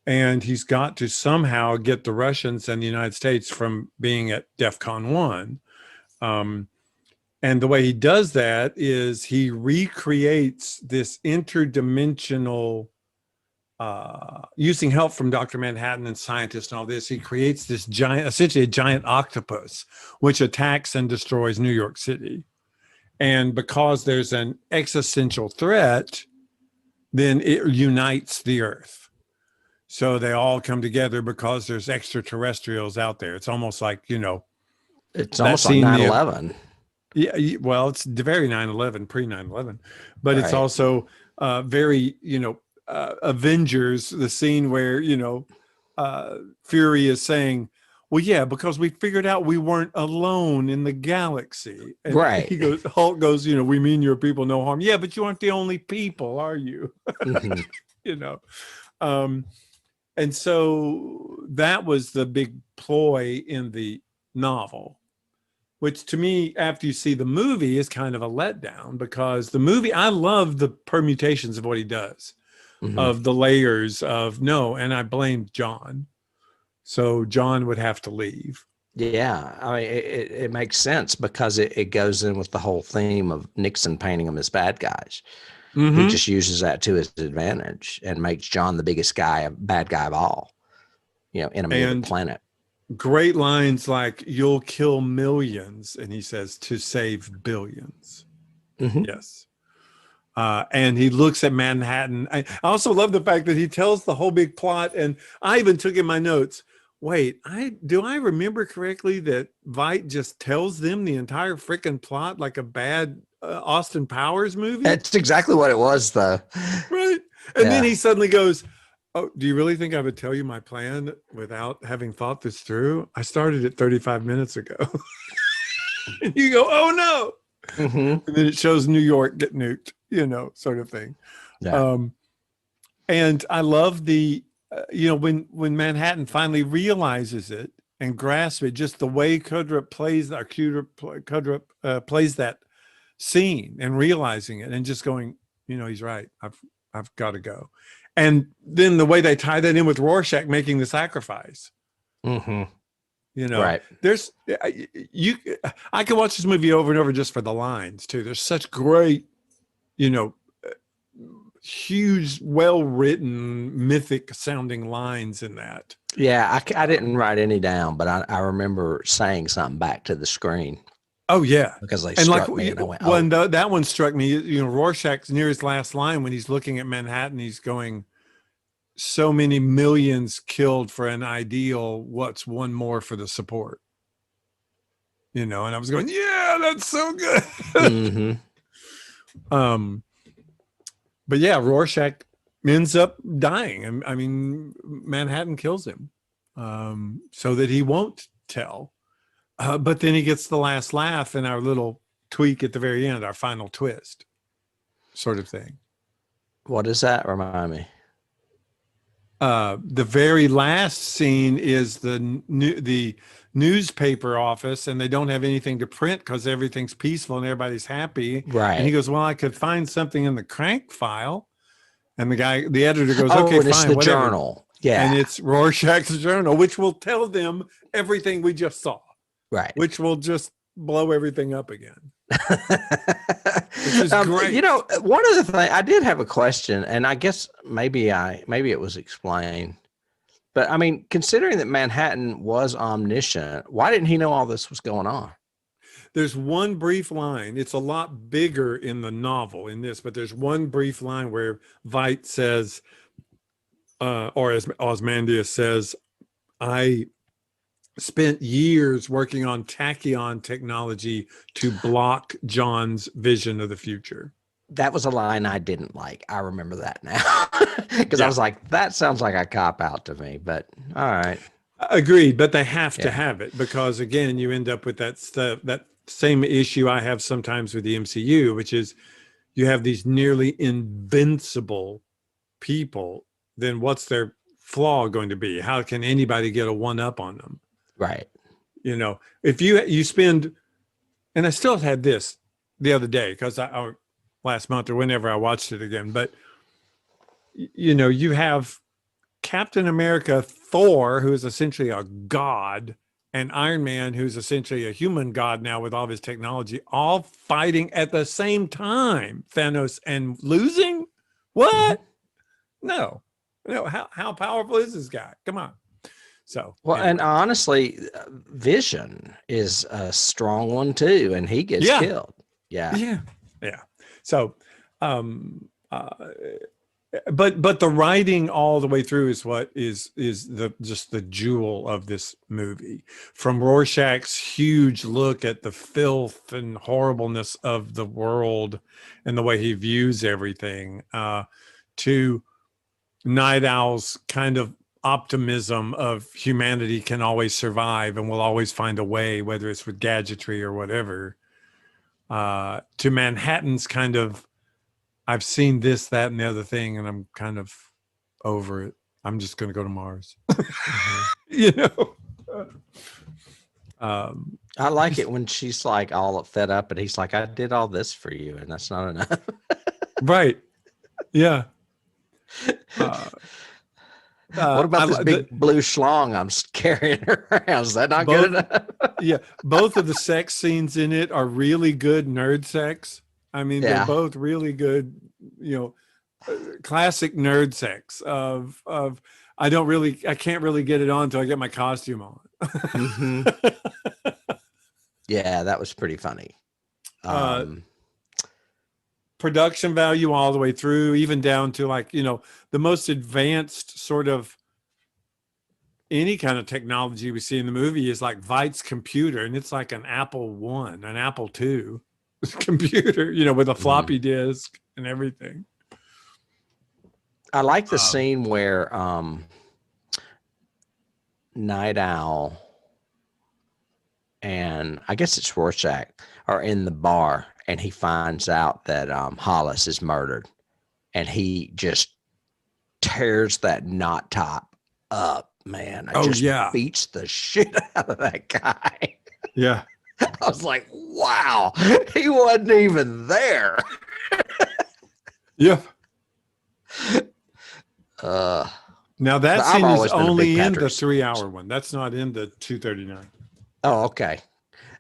And he's got to somehow get the Russians and the United States from being at DEFCON 1. And the way he does that is he recreates this interdimensional, using help from Dr. Manhattan and scientists and all this, he creates this essentially a giant octopus, which attacks and destroys New York City. And because there's an existential threat, then it unites the Earth. So they all come together because there's extraterrestrials out there. It's almost like, it's almost like 9/11. Yeah, well, it's very 9/11, pre 9/11, but it's also very, Avengers, the scene where, Fury is saying, well, yeah, because we figured out we weren't alone in the galaxy. And right. Hulk goes, we mean your people no harm. Yeah, but you aren't the only people, are you? And so that was the big ploy in the novel, which to me, after you see the movie, is kind of a letdown, because the movie, I love the permutations of what he does, of the layers of and I blamed John. So John would have to leave. Yeah, I mean, it makes sense because it goes in with the whole theme of Nixon painting them as bad guys. He just uses that to his advantage and makes John the biggest bad guy of all, enemy of the planet. Great lines like, you'll kill millions. And he says, to save billions. Yes. And he looks at Manhattan. I also love the fact that he tells the whole big plot. And I even took in my notes, wait, do I remember correctly that Veidt just tells them the entire freaking plot like a bad Austin Powers movie? That's exactly what it was, though. Right. And then he suddenly goes, "Oh, do you really think I would tell you my plan without having thought this through? I started it 35 minutes ago." And you go, "Oh no." And then it shows New York get nuked, sort of thing. Yeah. And I love the, when Manhattan finally realizes it and grasps it, just the way Kudrup plays plays that scene and realizing it and just going, he's right. I've got to go. And then the way they tie that in with Rorschach making the sacrifice. Right. There's I can watch this movie over and over just for the lines too. There's such great, huge, well-written, mythic sounding lines in that. Yeah, I didn't write any down, but I remember saying something back to the screen. Oh yeah, because they struck me, and I went, "Oh." That one struck me. Rorschach's near his last line when he's looking at Manhattan, he's going, "So many millions killed for an ideal. What's one more for the support?" And I was going, "Yeah, that's so good." But yeah, Rorschach ends up dying. I mean, Manhattan kills him so that he won't tell. But then he gets the last laugh in our little tweak at the very end, our final twist sort of thing. What is that? Remind me. The very last scene is the newspaper office, and they don't have anything to print because everything's peaceful and everybody's happy. Right. And he goes, "Well, I could find something in the crank file." And the editor goes, "Oh, "Okay, and fine, it's the whatever." journal. Yeah. And it's Rorschach's journal, which will tell them everything we just saw. Right. Which will just blow everything up again. Which is great. One of the things, I did have a question, and I guess maybe it was explained. But I mean, considering that Manhattan was omniscient, why didn't he know all this was going on? There's one brief line. It's a lot bigger in the novel in this, but there's one brief line where Veidt says, or as Ozymandias says, "I spent years working on tachyon technology to block John's vision of the future." That was a line I didn't like. I remember that now because I was like, that sounds like a cop out to me, but all right. Agreed. But they have to have it because, again, you end up with that stuff, that same issue I have sometimes with the MCU, which is you have these nearly invincible people. Then what's their flaw going to be? How can anybody get a one up on them? Right. If you spend, and I still had this the other day because I last month or whenever I watched it again, but you have Captain America, Thor, who is essentially a god, and Iron Man, who's essentially a human god now with all of his technology, all fighting at the same time, Thanos, and losing. What? No. How powerful is this guy? Come on. So, anyway. And honestly, Vision is a strong one too, and he gets killed. Yeah. So, but the writing all the way through is what is the jewel of this movie. From Rorschach's huge look at the filth and horribleness of the world and the way he views everything, to Night Owl's kind of optimism of humanity can always survive and will always find a way, whether it's with gadgetry or whatever, to Manhattan's kind of, I've seen this, that, and the other thing, and I'm kind of over it. I'm just going to go to Mars. I like it when she's like all fed up and he's like, "I did all this for you and that's not enough." Right. Yeah. What about this big blue schlong I'm carrying around? Is that not good enough? Yeah. Both of the sex scenes in it are really good nerd sex. I mean, they're both really good, classic nerd sex of I can't really get it on until I get my costume on. Yeah, that was pretty funny. Production value all the way through, even down to the most advanced sort of any kind of technology we see in the movie is like Veidt's computer, and it's like an Apple an Apple II computer, with a floppy disk and everything. I like the scene where Night Owl and I guess it's Rorschach are in the bar, and he finds out that Hollis is murdered, and he just tears that knot top up, man. I just beats the shit out of that guy. Yeah. I was like, wow, he wasn't even there. Yeah. Now that scene is only in the 3-hour one. That's not in the 239. Oh, okay.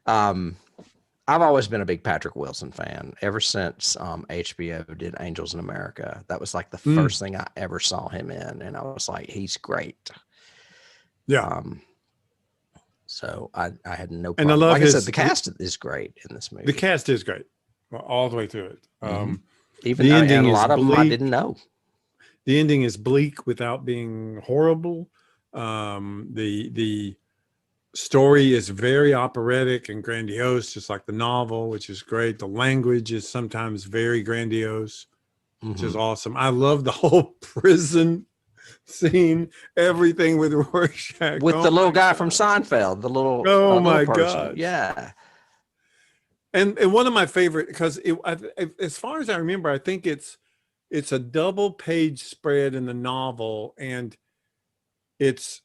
I've always been a big Patrick Wilson fan ever since HBO did Angels in America. That was like the first thing I ever saw him in, and I was like, he's great. Yeah. So I had no problem. And I love like I said, the cast is great in this movie. The cast is great all the way through it. Even the ending, a lot of them I didn't know. The ending is bleak without being horrible. The story is very operatic and grandiose, just like the novel, which is great. The language is sometimes very grandiose, which is awesome. I love the whole prison scene, everything with Rorschach. With the little guy from Seinfeld, the little my little God. Yeah. And one of my favorite, because as far as I remember, I think it's a double page spread in the novel, and it's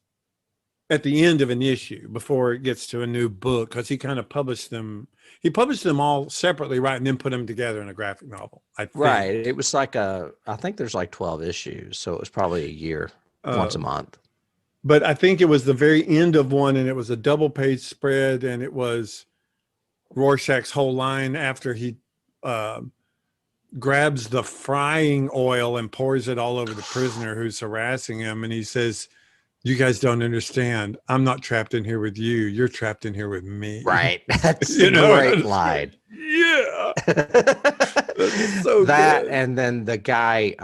at the end of an issue before it gets to a new book, because he kind of published them. He published them all separately, right, and then put them together in a graphic novel. I think. Right. It was like I think there's like 12 issues, so it was probably a year, once a month. But I think it was the very end of one, and it was a double page spread, and it was Rorschach's whole line after he grabs the frying oil and pours it all over the prisoner who's harassing him, and he says, "You guys don't understand. I'm not trapped in here with you. You're trapped in here with me." Right. That's a great line. Yeah. That's so good. And then the guy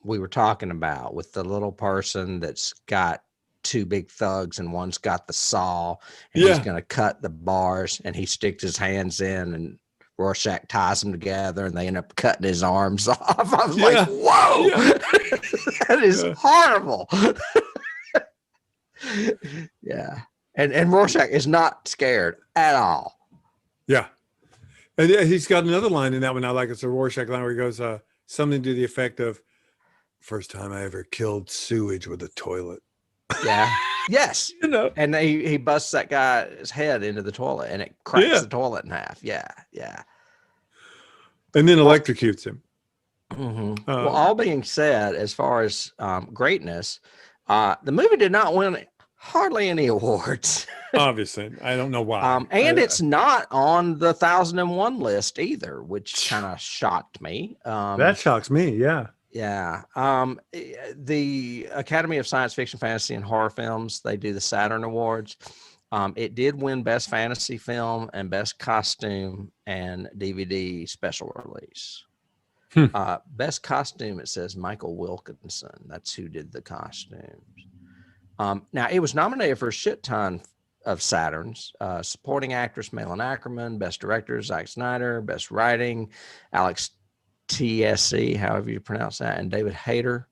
we were talking about with the little person that's got two big thugs, and one's got the saw, and he's going to cut the bars, and he sticks his hands in, and Rorschach ties them together, and they end up cutting his arms off. I was like, whoa, that is horrible. Yeah. And Rorschach is not scared at all. Yeah. And he's got another line in that one I like. It's a Rorschach line where he goes, something to the effect of, "First time I ever killed sewage with a toilet." Yeah. Yes. And he busts that guy's head into the toilet, and it cracks the toilet in half. Yeah. Yeah. And then electrocutes him. Well, all being said, as far as greatness, the movie did not win hardly any awards. Obviously. I don't know why. And it's not on the 1001 list either, which kind of shocked me. That shocks me. Yeah. Yeah. The Academy of Science Fiction, Fantasy, and Horror Films, they do the Saturn Awards. It did win Best Fantasy Film and Best Costume and DVD Special Release. Best Costume, it says Michael Wilkinson. That's who did the costumes. Now, it was nominated for a shit ton of Saturns. Supporting Actress, Malin Ackerman. Best Director, Zack Snyder. Best Writing, Alex TSC, however you pronounce that, and David Hayter.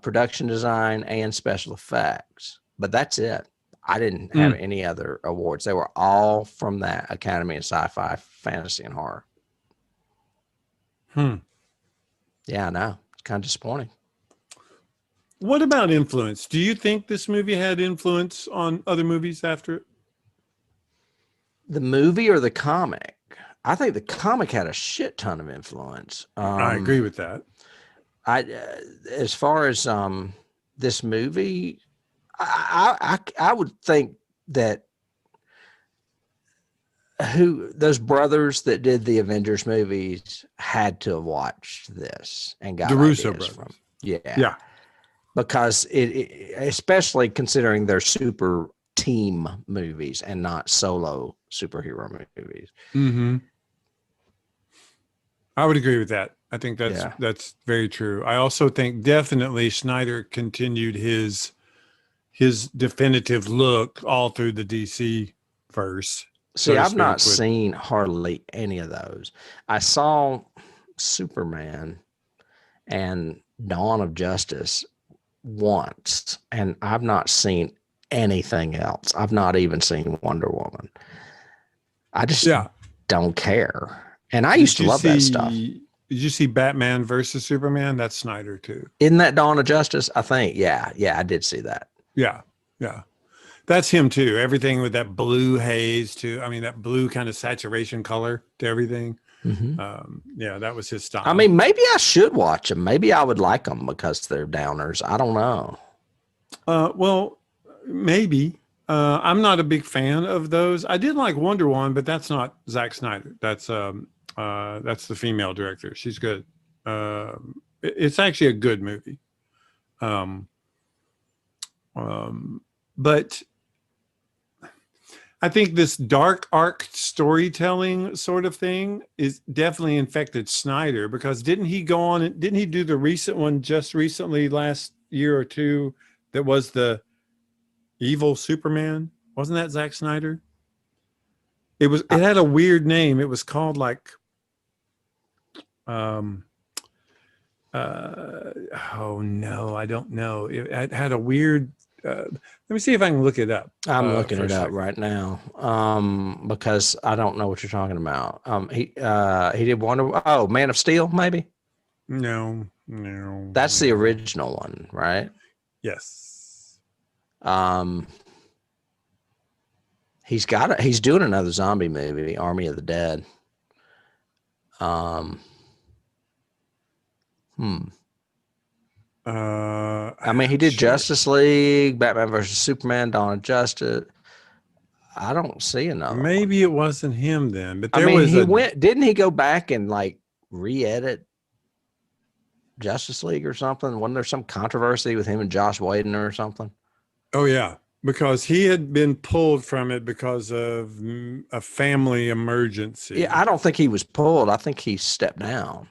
Production Design and Special Effects. But that's it. I didn't have any other awards. They were all from that Academy of Sci-Fi, Fantasy, and Horror. Yeah, I know. It's kind of disappointing. What about influence? Do you think this movie had influence on other movies after it? The movie or the comic? I think the comic had a shit ton of influence. I agree with that. As far as this movie, I would think that those brothers that did the Avengers movies had to have watched this and got the Russo ideas brothers. Yeah. Because it especially considering they're super team movies and not solo superhero movies. I would agree with that. I think that's very true. I also think definitely Snyder continued his definitive look all through the DC verse. See, I've not seen hardly any of those. I saw Superman, and Dawn of Justice once, and I've not seen anything else. I've not even seen Wonder Woman. I just don't care. And I used to love that stuff. Did you see Batman versus Superman? That's Snyder too. Isn't that Dawn of Justice? I think. Yeah, I did see that. Yeah. That's him too. Everything with that blue haze too. I mean, that blue kind of saturation color to everything. Yeah, that was his style. I mean, maybe I should watch them. Maybe I would like them because they're downers. I don't know. Well, maybe. I'm not a big fan of those. I did like Wonder Woman, but that's not Zack Snyder. That's the female director. She's good. It's actually a good movie. But I think this dark arc storytelling sort of thing is definitely infected Snyder, because didn't he do the recent one just recently, last year or two, that was the evil Superman? Wasn't that Zack Snyder? It had a weird name. It was called like, oh no, I don't know. It had a weird, let me see if I can look it up. I'm looking it up right now, because I don't know what you're talking about. He did Man of Steel, maybe? No. That's the original one, right? Yes. He's doing another zombie movie, Army of the Dead. I mean, he did Justice League, Batman versus Superman, Dawn of Justice. I don't see another. Maybe it wasn't him then, but didn't he go back and like re-edit Justice League or something? Wasn't there some controversy with him and Joss Whedon or something? Oh yeah, because he had been pulled from it because of a family emergency. Yeah, I don't think he was pulled. I think he stepped down.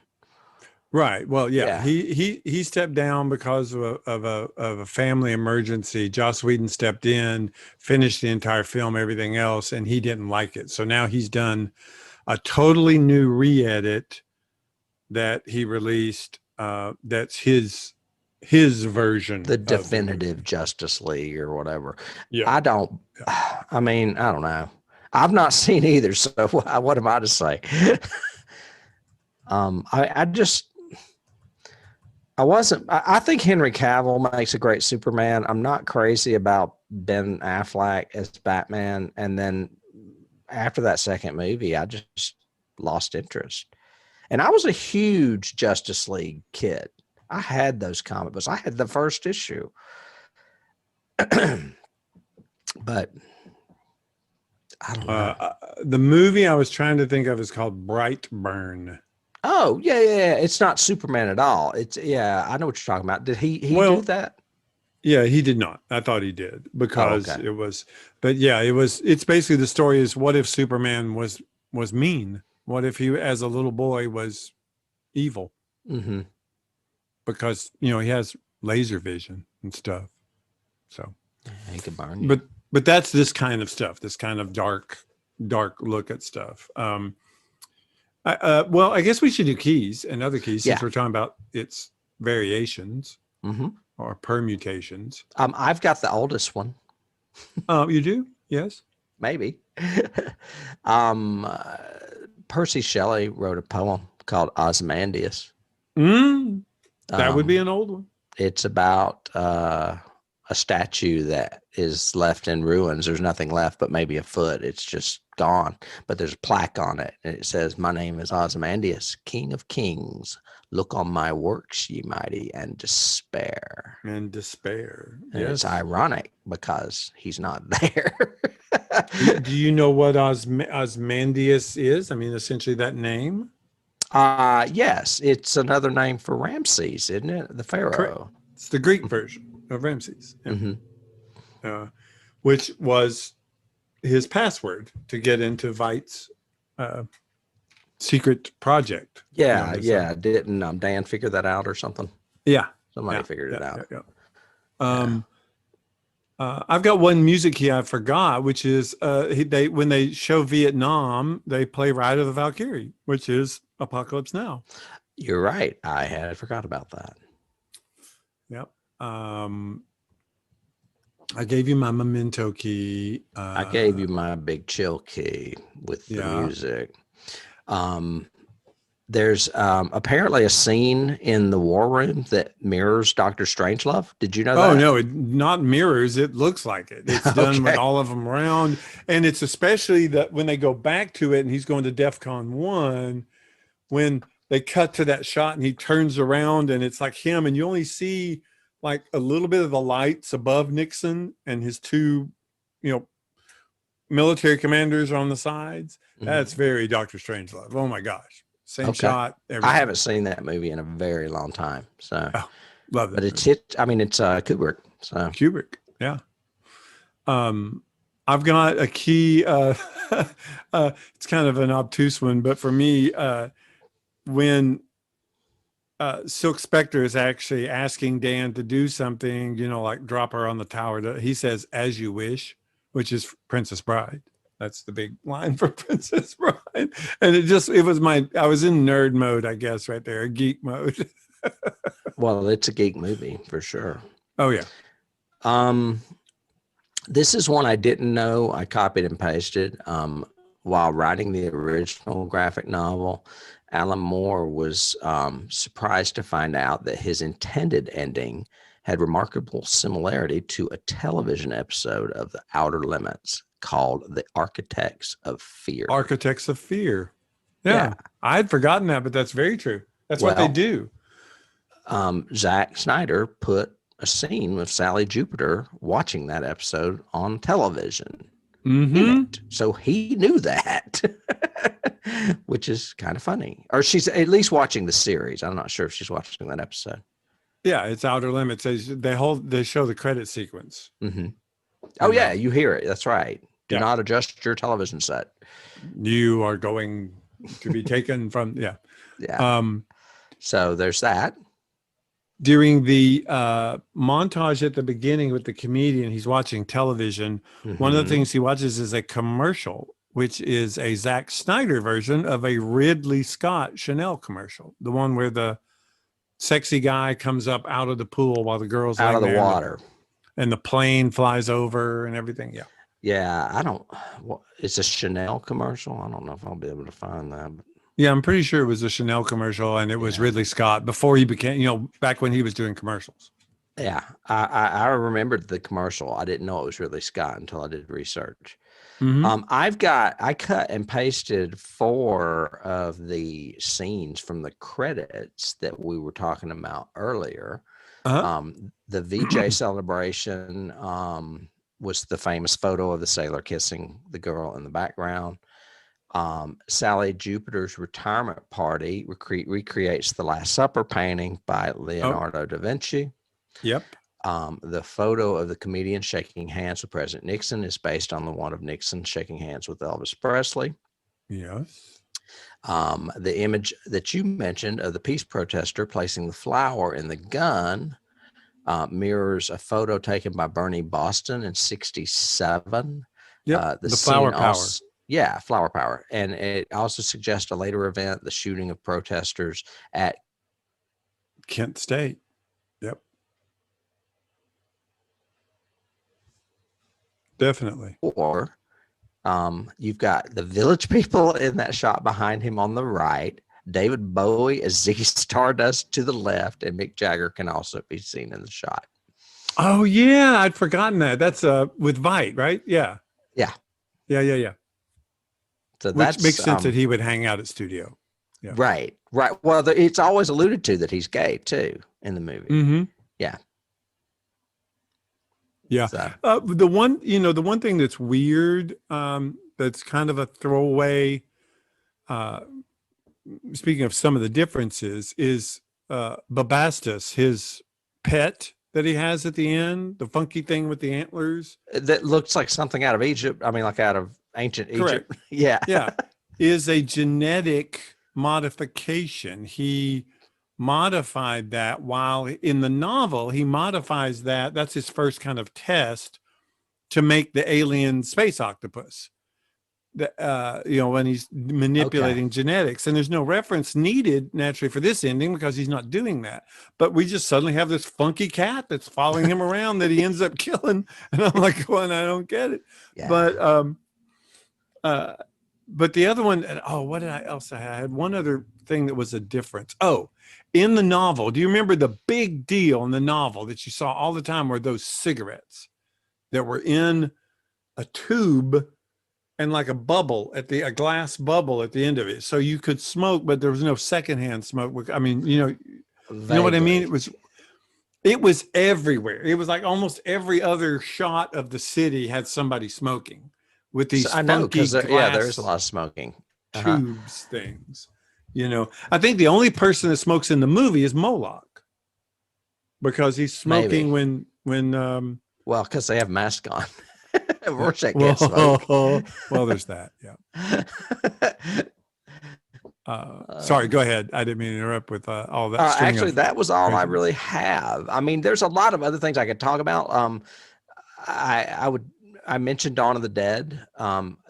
Right. Well, yeah. He stepped down because of a family emergency. Joss Whedon stepped in, finished the entire film, everything else, and he didn't like it. So now he's done a totally new re-edit that he released. That's his version, the definitive Justice League or whatever. Yeah. I don't know. I've not seen either. So what am I to say? I think Henry Cavill makes a great Superman. I'm not crazy about Ben Affleck as Batman. And then after that second movie, I just lost interest. And I was a huge Justice League kid. I had those comic books. I had the first issue. But I don't know. The movie I was trying to think of is called Brightburn. Oh, yeah. It's not Superman at all. I know what you're talking about. Did he do that? Yeah, he did not. I thought he did because it was, but yeah, it's basically the story is, what if Superman was mean? What if he, as a little boy, was evil? Mm-hmm. Because, he has laser vision and stuff. So he could burn you. But that's this kind of stuff, this kind of dark look at stuff. Well, I guess we should do keys and other keys since we're talking about its variations or permutations. I've got the oldest one. You do? Yes. Maybe. Percy Shelley wrote a poem called Ozymandias. That would be an old one. It's about a statue that is left in ruins. There's nothing left but maybe a foot. It's just gone, but there's a plaque on it, and it says, "My name is Ozymandias, King of Kings. Look on my works, ye mighty, and despair." And despair. And it's ironic because he's not there. Do you know what Ozymandias is? I mean, essentially that name. Yes, it's another name for Ramses, isn't it? The pharaoh. Correct. It's the Greek version of Ramses, which was his password to get into Veidt's secret project. Yeah. Didn't Dan figure that out or something? Yeah. Somebody figured it out. I've got one music key I forgot, which is when they show Vietnam, they play Ride of the Valkyrie, which is Apocalypse Now. You're right. I had forgot about that. I gave you my memento key. I gave you my big chill key with the music. There's apparently a scene in the war room that mirrors Dr. Strangelove. Did you know that? Oh, no, it not mirrors. It looks like it. It's done with all of them around. And it's especially that when they go back to it and he's going to DEFCON 1, when they cut to that shot and he turns around and it's like him, and you only see like a little bit of the lights above Nixon and his two, military commanders on the sides. That's very Dr. Strangelove. Oh my gosh. Same shot. Everything. I haven't seen that movie in a very long time. So love it. But it's Kubrick. So Kubrick. Yeah. I've got a key. It's kind of an obtuse one, but for me, when Silk Spectre is actually asking Dan to do something, like drop her on the tower, he says, "As you wish," which is Princess Bride. That's the big line for Princess Bride. And I was in nerd mode, I guess, right there, geek mode. Well, it's a geek movie for sure. Oh yeah. This is one I didn't know. I copied and pasted while writing the original graphic novel. Alan Moore was surprised to find out that his intended ending had remarkable similarity to a television episode of The Outer Limits called The Architects of Fear. Architects of Fear. Yeah. I had forgotten that, but that's very true. That's what they do. Zack Snyder put a scene with Sally Jupiter watching that episode on television. So he knew that, which is kind of funny. Or she's at least watching the series. I'm not sure if she's watching that episode. Yeah, it's Outer Limits. They show the credit sequence. Oh yeah, you hear it. That's right. Do not adjust your television set. You are going to be taken from So there's that. During the montage at the beginning with the comedian, he's watching television. One of the things he watches is a commercial, which is a Zack Snyder version of a Ridley Scott Chanel commercial. The one where the sexy guy comes up out of the pool while the girl's out of the water. And the plane flies over and everything. Yeah. Yeah. It's a Chanel commercial. I don't know if I'll be able to find that. But. Yeah, I'm pretty sure it was a Chanel commercial, and it was Ridley Scott before he became, back when he was doing commercials. Yeah, I remembered the commercial. I didn't know it was Ridley Scott until I did research. I cut and pasted 4 of the scenes from the credits that we were talking about earlier. The VJ celebration was the famous photo of the sailor kissing the girl in the background. Sally Jupiter's retirement party recreates the Last Supper painting by Leonardo da Vinci. Yep. The photo of the comedian shaking hands with President Nixon is based on the one of Nixon shaking hands with Elvis Presley. Yes. The image that you mentioned of the peace protester placing the flower in the gun mirrors a photo taken by Bernie Boston in 1967. Yep. The flower power. Yeah, flower power. And it also suggests a later event, the shooting of protesters at Kent State. Yep. Definitely. Or you've got the Village People in that shot behind him on the right, David Bowie as Ziggy Stardust to the left, and Mick Jagger can also be seen in the shot. Oh, yeah. I'd forgotten that. That's with Vite, right? Yeah. Yeah. Yeah. So which makes sense that he would hang out at studio. Yeah. Right. Well, it's always alluded to that he's gay too in the movie. Yeah. Yeah. So. The one thing that's weird, that's kind of a throwaway, speaking of some of the differences, is Bubastis, his pet that he has at the end, the funky thing with the antlers. That looks like something out of Egypt. I mean, like out of ancient Egypt. Yeah. Is a genetic modification. He modified that while in the novel, he modifies that. That's his first kind of test to make the alien space octopus. when he's manipulating genetics, and there's no reference needed naturally for this ending because he's not doing that. But we just suddenly have this funky cat that's following him around that he ends up killing, and I'm like, well, I don't get it. Yeah. But the other one, what did I else? I had one other thing that was a difference. Oh, in the novel, do you remember the big deal in the novel that you saw all the time were those cigarettes that were in a tube and like a glass bubble at the end of it, so you could smoke, but there was no secondhand smoke. I mean, you know what I mean? It was everywhere. It was like almost every other shot of the city had somebody smoking with these funky glass there's a lot of smoking tubes things. I think the only person that smokes in the movie is Moloch, because he's smoking when well, because they have masks on. Rorschach can't smoke. Well, there's that. Yeah. Sorry, go ahead. I didn't mean to interrupt with all that. Actually, that was all I really have. I mean, there's a lot of other things I could talk about. I mentioned Dawn of the Dead.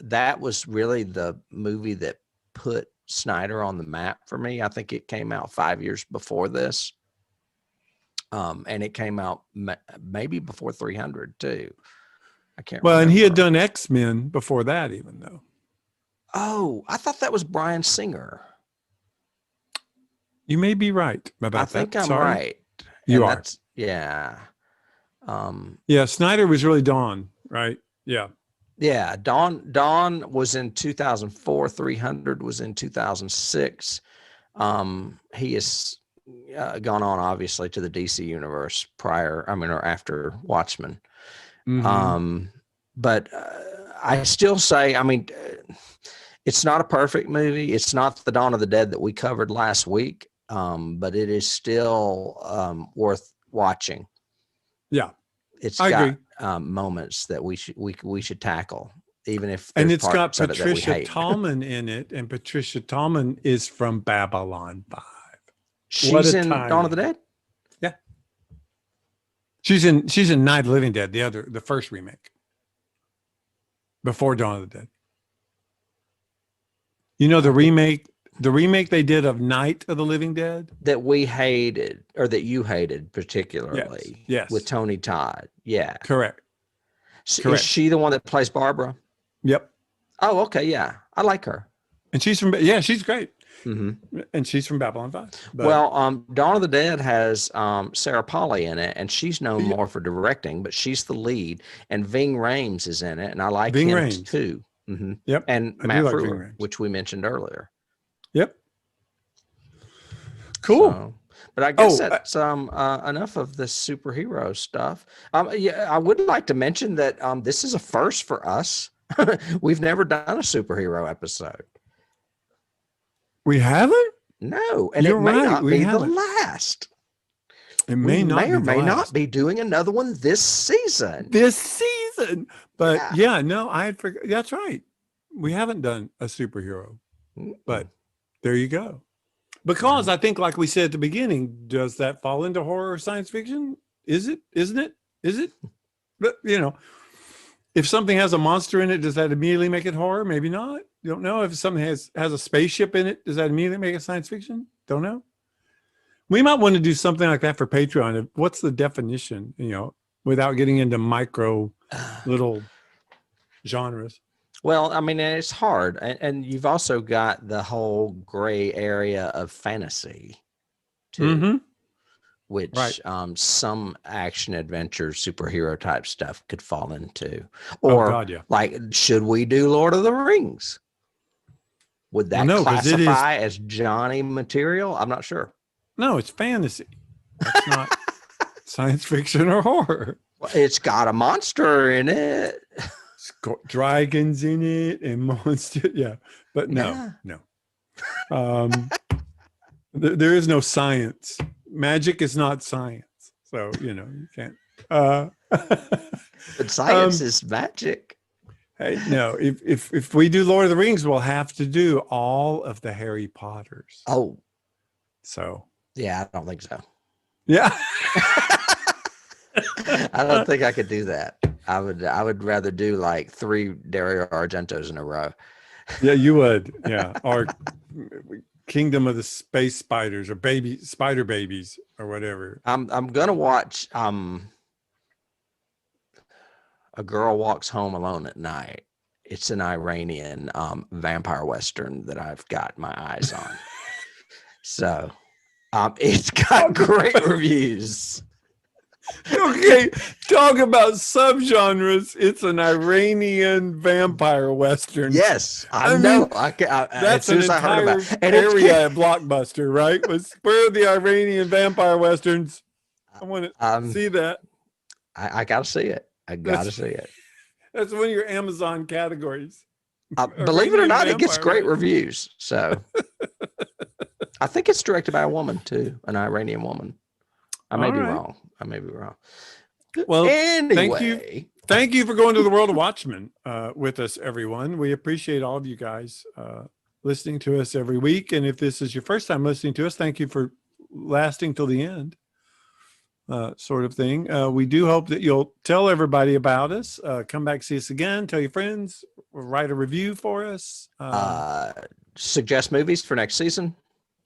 That was really the movie that put Snyder on the map for me. I think it came out 5 years before this. And it came out maybe before 300 too. I can't remember. And he had done X-Men before that, even though. Oh, I thought that was Bryan Singer. You may be right about that. I think I'm right. You are. Yeah. Snyder was really Dawn, right? Yeah. Yeah. Dawn was in 2004. 300 was in 2006. He has gone on, obviously, to the DC universe or after Watchmen. Mm-hmm. But I still say, it's not a perfect movie. It's not the Dawn of the Dead that we covered last week, but it is still worth watching. Yeah, I agree. Moments that we should tackle, even if it's got Patricia Tallman in it, and Patricia Tallman is from Babylon 5. She's in Dawn of the Dead. Yeah, she's in Night of the Living Dead, the first remake, before Dawn of the Dead. The remake they did of Night of the Living Dead that we hated, or that you hated particularly. Yes. With Tony Todd. Yeah. Correct. Is she the one that plays Barbara? Yep. Oh, okay. Yeah. I like her. And she's she's great. Mm-hmm. And she's from Babylon 5. Well, Dawn of the Dead has Sarah Polley in it, and she's known more for directing, but she's the lead. And Ving Rhames is in it, and I like him too. Mm-hmm. Yep. And Matt Frewer, which we mentioned earlier. Yep. Cool. So, but I guess that's enough of the superhero stuff. I would like to mention that this is a first for us. We've never done a superhero episode. We haven't? No, and it may not be the last. It may not or may not be doing another one this season. But I had forgot. That's right. We haven't done a superhero. But there you go. Because I think, like we said at the beginning, does that fall into horror or science fiction? Is it? Isn't it? Is it? But, if something has a monster in it, does that immediately make it horror? Maybe not. You don't know. If something has a spaceship in it, does that immediately make it science fiction? Don't know. We might want to do something like that for Patreon. What's the definition, without getting into micro little genres? Well, it's hard. And you've also got the whole gray area of fantasy, too, which some action adventure superhero type stuff could fall into. Or, like, should we do Lord of the Rings? Would that classify as Johnny material? I'm not sure. No, it's fantasy. It's not science fiction or horror. Well, it's got a monster in it. It's got dragons in it and monsters. Yeah, but no. There is no science. Magic is not science. So, you can't. But science is magic. Hey, no, if we do Lord of the Rings, we'll have to do all of the Harry Potters. Oh. So. Yeah, I don't think so. Yeah. I don't think I could do that. I would rather do like 3 Dario Argentos in a row. Yeah, you would. Yeah. Or Kingdom of the Space Spiders or Spider Babies or whatever. I'm gonna watch A Girl Walks Home Alone at Night. It's an Iranian vampire western that I've got my eyes on. So it's got great reviews. Okay, talk about subgenres. It's an Iranian vampire western. Yes, I mean, know. That's an entire area at Blockbuster, right? Where are the Iranian vampire westerns? I want to see that. I gotta see it. I gotta see it. That's one of your Amazon categories. Believe it or not, it gets great reviews. So I think it's directed by a woman too, an Iranian woman. I may be wrong. Well, anyway, thank you for going to the world of Watchmen with us, everyone. We appreciate all of you guys listening to us every week. And if this is your first time listening to us, thank you for lasting till the end, sort of thing. We do hope that you'll tell everybody about us. Come back, see us again. Tell your friends. Write a review for us. Suggest movies for next season.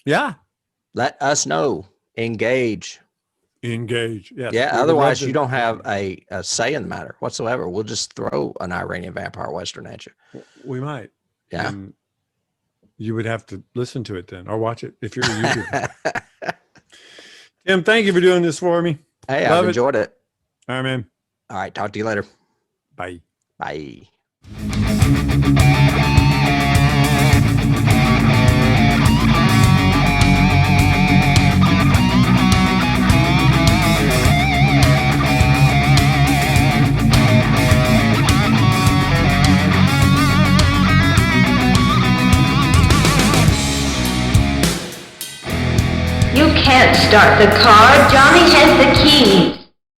Yeah. Let us know. Engage. Yes. Yeah. Otherwise, you don't have a say in the matter whatsoever. We'll just throw an Iranian vampire western at you. We might. Yeah. And you would have to listen to it then, or watch it if you're a YouTuber. Tim, thank you for doing this for me. Hey, I've enjoyed it. All right, man. All right. Talk to you later. Bye. Bye. You can't start the car. Johnny has the keys.